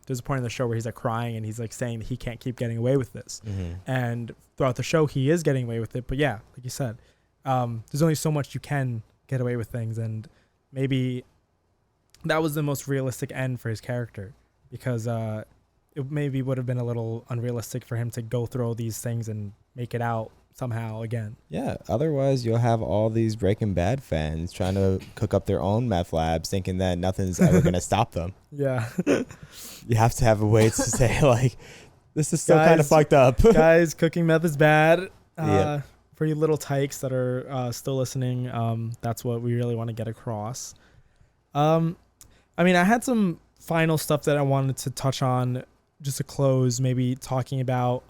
there's a point in the show where he's like crying and he's like saying that he can't keep getting away with this. Mm-hmm. And throughout the show he is getting away with it, but yeah, like you said, there's only so much you can get away with things, and maybe that was the most realistic end for his character, because it maybe would have been a little unrealistic for him to go through all these things and make it out somehow again. Yeah, otherwise you'll have all these Breaking Bad fans trying to cook up their own meth labs, thinking that nothing's ever going to stop them. Yeah. You have to have a way to say, like, this is still kind of fucked up. Guys, cooking meth is bad. Yeah. For you little tykes that are still listening, that's what we really want to get across. I mean, I had some final stuff that I wanted to touch on just to close, maybe talking about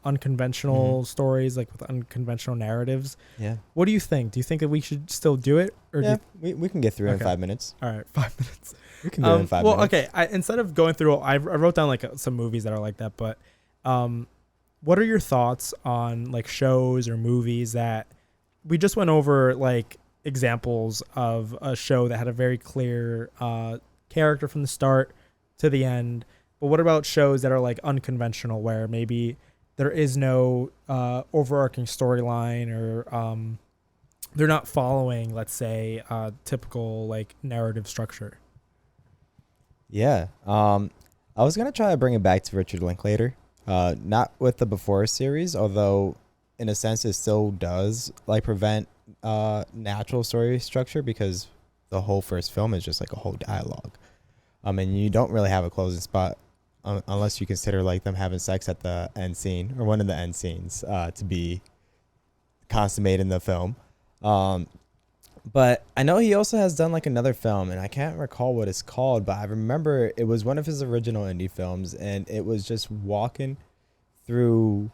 unconventional stories, like with unconventional narratives. Yeah. What do you think? Do you think that we should still do it? Or we can get through in 5 minutes. All right, 5 minutes. We can do it in 5 minutes. Well, okay. Instead of going through, I wrote down like some movies that are like that, but what are your thoughts on like shows or movies that we just went over, like examples of a show that had a very clear character from the start to the end? But what about shows that are like unconventional, where maybe there is no overarching storyline, or they're not following, let's say, typical like narrative structure? Yeah. I was going to try to bring it back to Richard Linklater. Not with the Before series, although in a sense it still does like prevent natural story structure, because the whole first film is just like a whole dialogue. And you don't really have a closing spot unless you consider like them having sex at the end scene, or one of the end scenes to be consummated in the film. But I know he also has done like another film, and I can't recall what it's called, but I remember it was one of his original indie films, and it was just walking through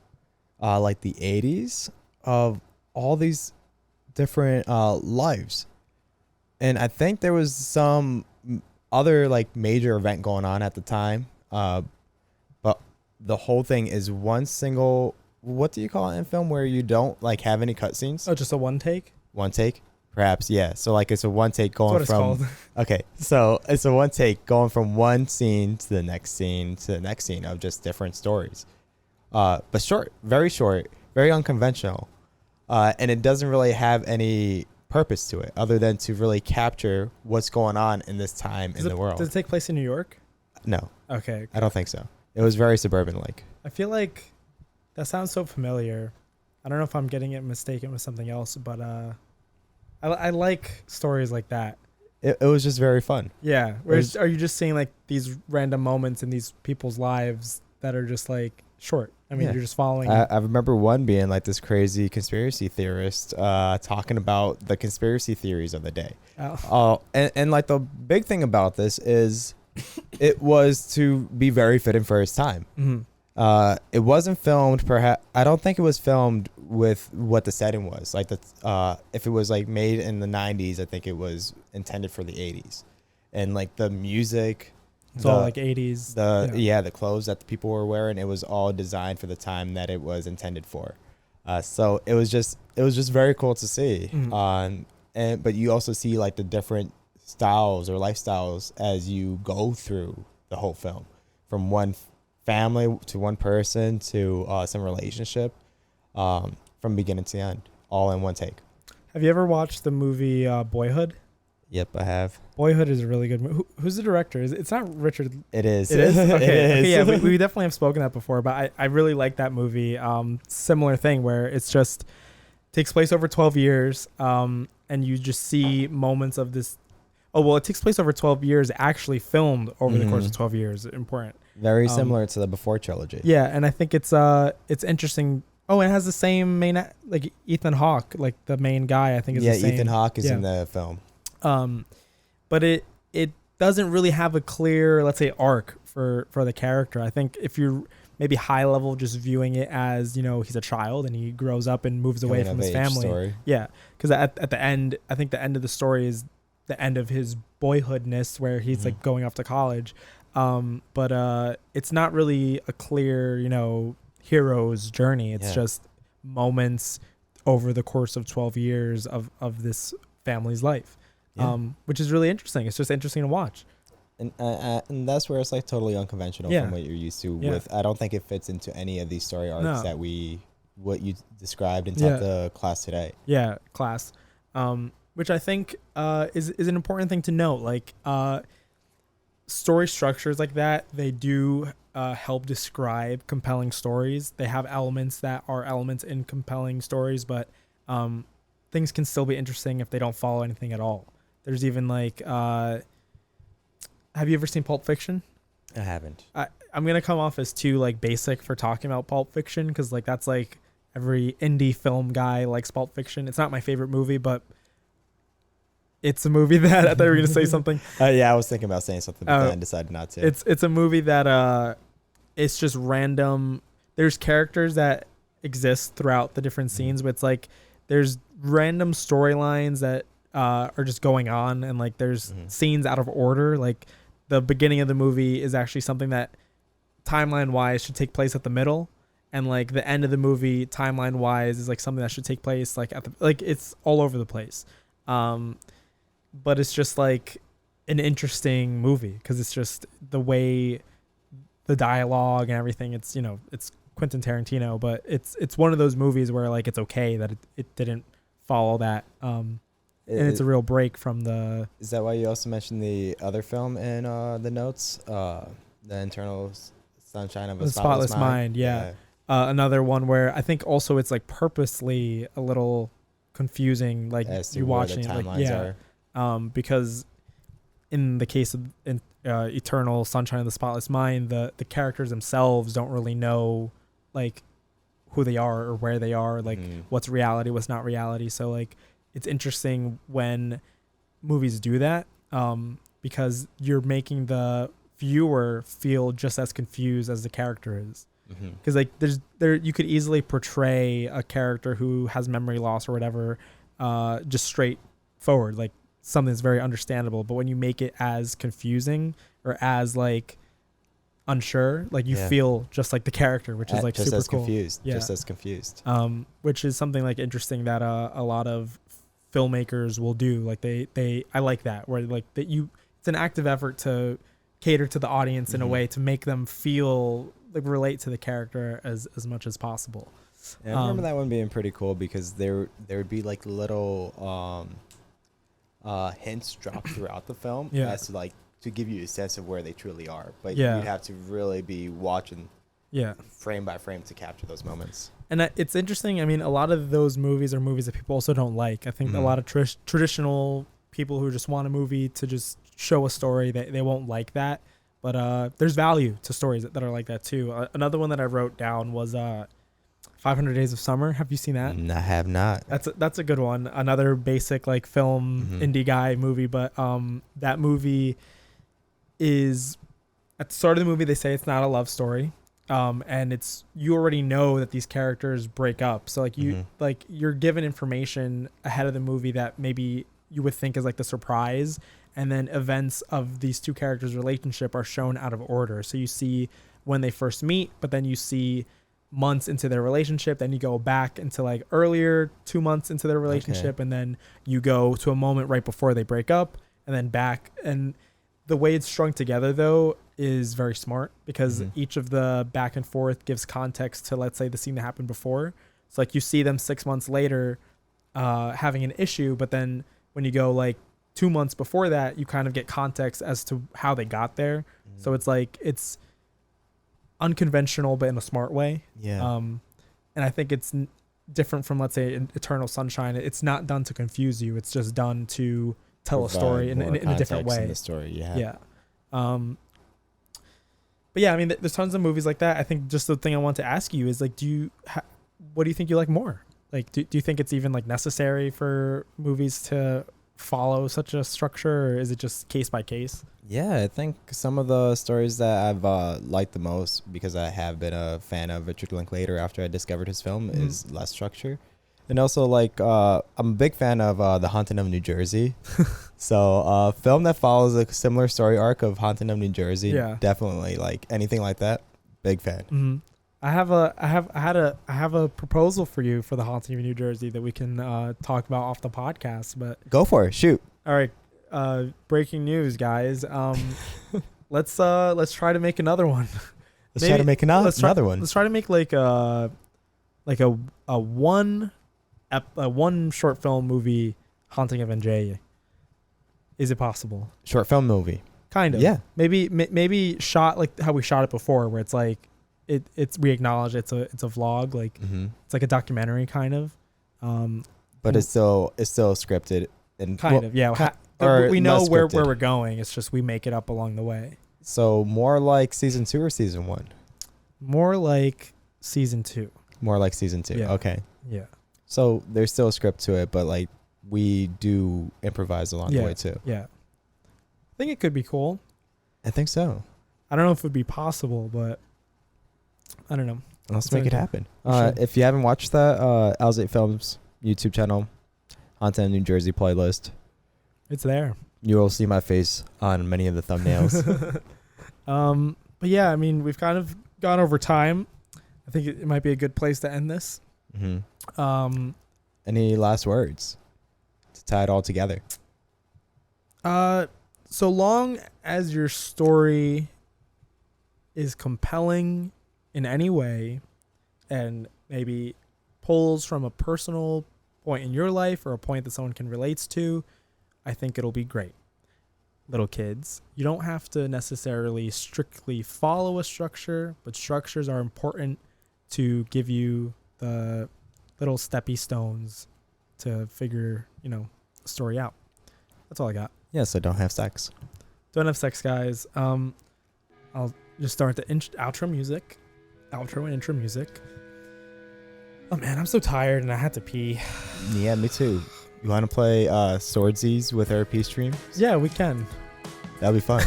like the 80s of all these different lives. And I think there was some other like major event going on at the time. But the whole thing is one single, what do you call it in film where you don't like have any cutscenes? Oh, just a one take? One take? Perhaps, yeah. So like it's a one take going That's what from it's okay. So it's a one take going from one scene to the next scene to the next scene of just different stories. But short, very unconventional. And it doesn't really have any purpose to it other than to really capture what's going on in this time in the world. Does it take place in New York? No, Okay. I don't think so. It was very suburban like. I feel like that sounds so familiar. I don't know if I'm getting it mistaken with something else, but I like stories like that. It was just very fun. Yeah. Are you just seeing like these random moments in these people's lives that are just like short? I mean, Yeah. you're just following. I remember one being like this crazy conspiracy theorist talking about the conspiracy theories of the day. And like the big thing about this is it was to be very fitting for its time. Mm-hmm. It wasn't filmed, perhaps. I don't think it was filmed with what the setting was. Like if it was like made in the 90s, I think it was intended for the 80s. And like the music, It's all like 80s. the clothes that the people were wearing, it was all designed for the time that it was intended for. So it was just very cool to see. Mm-hmm. But you also see like the different styles or lifestyles as you go through the whole film, from one family to one person to some relationship, from beginning to end, all in one take. Have you ever watched the movie Boyhood? Yep, I have. Boyhood is a really good movie. Who's the director? It's not Richard. It is. It is? Okay. It is. Okay, yeah, we definitely have spoken that before, but I really like that movie. Similar thing where it's just takes place over 12 years, and you just see moments of this. Oh, well, it takes place over 12 years, actually filmed over the course of 12 years. Important. Very similar to the Before trilogy. Yeah, and I think it's interesting. Oh, and it has the same main, like Ethan Hawke, like the main guy, I think is the same. Ethan Hawke is in the film. But it doesn't really have a clear, let's say, arc for the character. I think if you're maybe high level just viewing it as, he's a child and he grows up and moves away from his family. Story. Yeah, because at the end, I think the end of the story is the end of his boyhoodness where he's like going off to college. But it's not really a clear, hero's journey. It's just moments over the course of 12 years of this family's life. Which is really interesting. It's just interesting to watch. And that's where it's like totally unconventional from what you're used to. With I don't think it fits into any of these story arcs that what you described and taught the class today. Yeah, class. Which I think is an important thing to note. Like story structures like that, they do help describe compelling stories. They have elements that are elements in compelling stories, but things can still be interesting if they don't follow anything at all. There's even like, have you ever seen Pulp Fiction? I haven't. I'm going to come off as too like basic for talking about Pulp Fiction because like that's like every indie film guy likes Pulp Fiction. It's not my favorite movie, but it's a movie that I thought you were going to say something. Yeah, I was thinking about saying something, but then I decided not to. It's a movie that it's just random. There's characters that exist throughout the different scenes, but it's like there's random storylines that are just going on, and like there's scenes out of order. Like the beginning of the movie is actually something that timeline wise should take place at the middle, and like the end of the movie timeline wise is like something that should take place like at the it's all over the place. But it's just like an interesting movie because it's just the way the dialogue and everything. It's it's Quentin Tarantino, but it's one of those movies where like it's okay that it didn't follow that. And it's a real break from the. Is that why you also mentioned the other film in the notes, the Internal Sunshine of a Spotless Mind? Yeah. Another one where I think also it's like purposely a little confusing, like you watching it, like because in the case of Eternal Sunshine of the Spotless Mind, the characters themselves don't really know like who they are or where they are, like what's reality, what's not reality. So like it's interesting when movies do that, because you're making the viewer feel just as confused as the character is. Because like you could easily portray a character who has memory loss or whatever, just straightforward, like something that's very understandable. But when you make it as confusing or as like unsure, like you feel just like the character, which is like just super as cool. Confused. Yeah. Just as confused. Which is something like interesting that a lot of filmmakers will do. Like I like that, where like that it's an active effort to cater to the audience in a way to make them feel like relate to the character as much as possible. Yeah, I remember that one being pretty cool because there would be like little hints dropped throughout the film as to like to give you a sense of where they truly are. But you have to really be watching frame by frame to capture those moments. And it's interesting. I mean, a lot of those movies are movies that people also don't like. I think a lot of traditional people who just want a movie to just show a story, they won't like that. But there's value to stories that are like that too. Another one that I wrote down was 500 Days of Summer. Have you seen that? I have not. That's a good one. Another basic like film indie guy movie, but that movie is at the start of the movie they say it's not a love story. And you already know that these characters break up. So like you're given information ahead of the movie that maybe you would think is like the surprise. And then events of these two characters' relationship are shown out of order. So you see when they first meet, but then you see months into their relationship. Then you go back into like earlier 2 months into their relationship. And then you go to a moment right before they break up and then back. And the way it's strung together, though, is very smart because each of the back and forth gives context to, let's say, the scene that happened before. So like you see them 6 months later having an issue, but then when you go like 2 months before that, you kind of get context as to how they got there. So it's like it's unconventional, but in a smart way. Yeah. And I think it's different from, let's say, Eternal Sunshine. It's not done to confuse you. It's just done to tell a story in a different way. In the story, yeah. But yeah, I mean, there's tons of movies like that. I think just the thing I want to ask you is like, what do you think you like more? Like, do you think it's even like necessary for movies to follow such a structure, or is it just case by case? Yeah, I think some of the stories that I've liked the most, because I have been a fan of Richard Linklater after I discovered his film, is less structure. And also, like, I'm a big fan of The Haunting of New Jersey. So a film that follows a similar story arc of Haunting of New Jersey, definitely, like, anything like that, big fan. I have a proposal for you for The Haunting of New Jersey that we can talk about off the podcast. But go for it, shoot. All right, breaking news, guys. Let's try to make another one. Let's try to make another one. Let's try to make like a one short film movie, Haunting of NJ. Is it possible? Short film movie. Kind of. Yeah. Maybe shot like how we shot it before, where it's like we acknowledge it's a vlog, like it's like a documentary kind of. But it's still scripted and kind of, yeah. We know where we're going. It's just we make it up along the way. So more like season 2 or season 1? More like season 2. More like season 2. Yeah. Okay. Yeah. So there's still a script to it, but like we do improvise along the way too. Yeah. I think it could be cool. I think so. I don't know if it would be possible, but I don't know. Let's make it happen. If you haven't watched that, Alzate Films YouTube channel, Haunting of New Jersey playlist. It's there. You will see my face on many of the thumbnails. But yeah, I mean, we've kind of gone over time. I think it might be a good place to end this. Any last words to tie it all together? So long as your story is compelling in any way and maybe pulls from a personal point in your life or a point that someone can relate to, I think it'll be great. Little kids, you don't have to necessarily strictly follow a structure, but structures are important to give you the little steppy stones to figure, the story out. That's all I got. Yeah, so don't have sex. Don't have sex, guys. I'll just start the outro and intro music. Oh man, I'm so tired and I had to pee. Yeah, me too. You want to play Swordsies with our P stream? Yeah, we can. That'd be fun.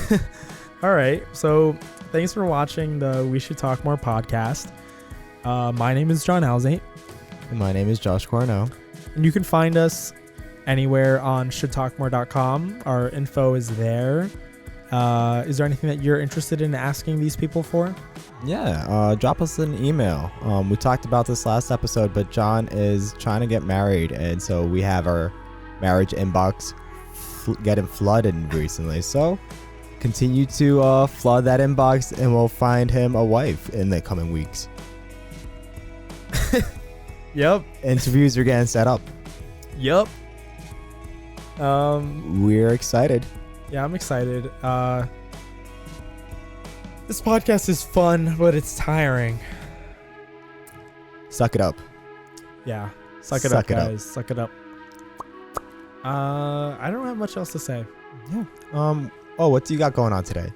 All right. So thanks for watching the We Should Talk More podcast. My name is John Alzate. And my name is Josh Cornell. And you can find us anywhere on shouldtalkmore.com. Our info is there. Is there anything that you're interested in asking these people for? Yeah, drop us an email. We talked about this last episode, but John is trying to get married, and so we have our marriage inbox getting flooded recently. So continue to flood that inbox, and we'll find him a wife in the coming weeks. Yep. Interviews are getting set up. Yep. We're excited. Yeah, I'm excited. This podcast is fun, but it's tiring. Suck it up. Yeah. Suck it up, guys. Suck it up. I don't have much else to say. Yeah. Oh, what do you got going on today?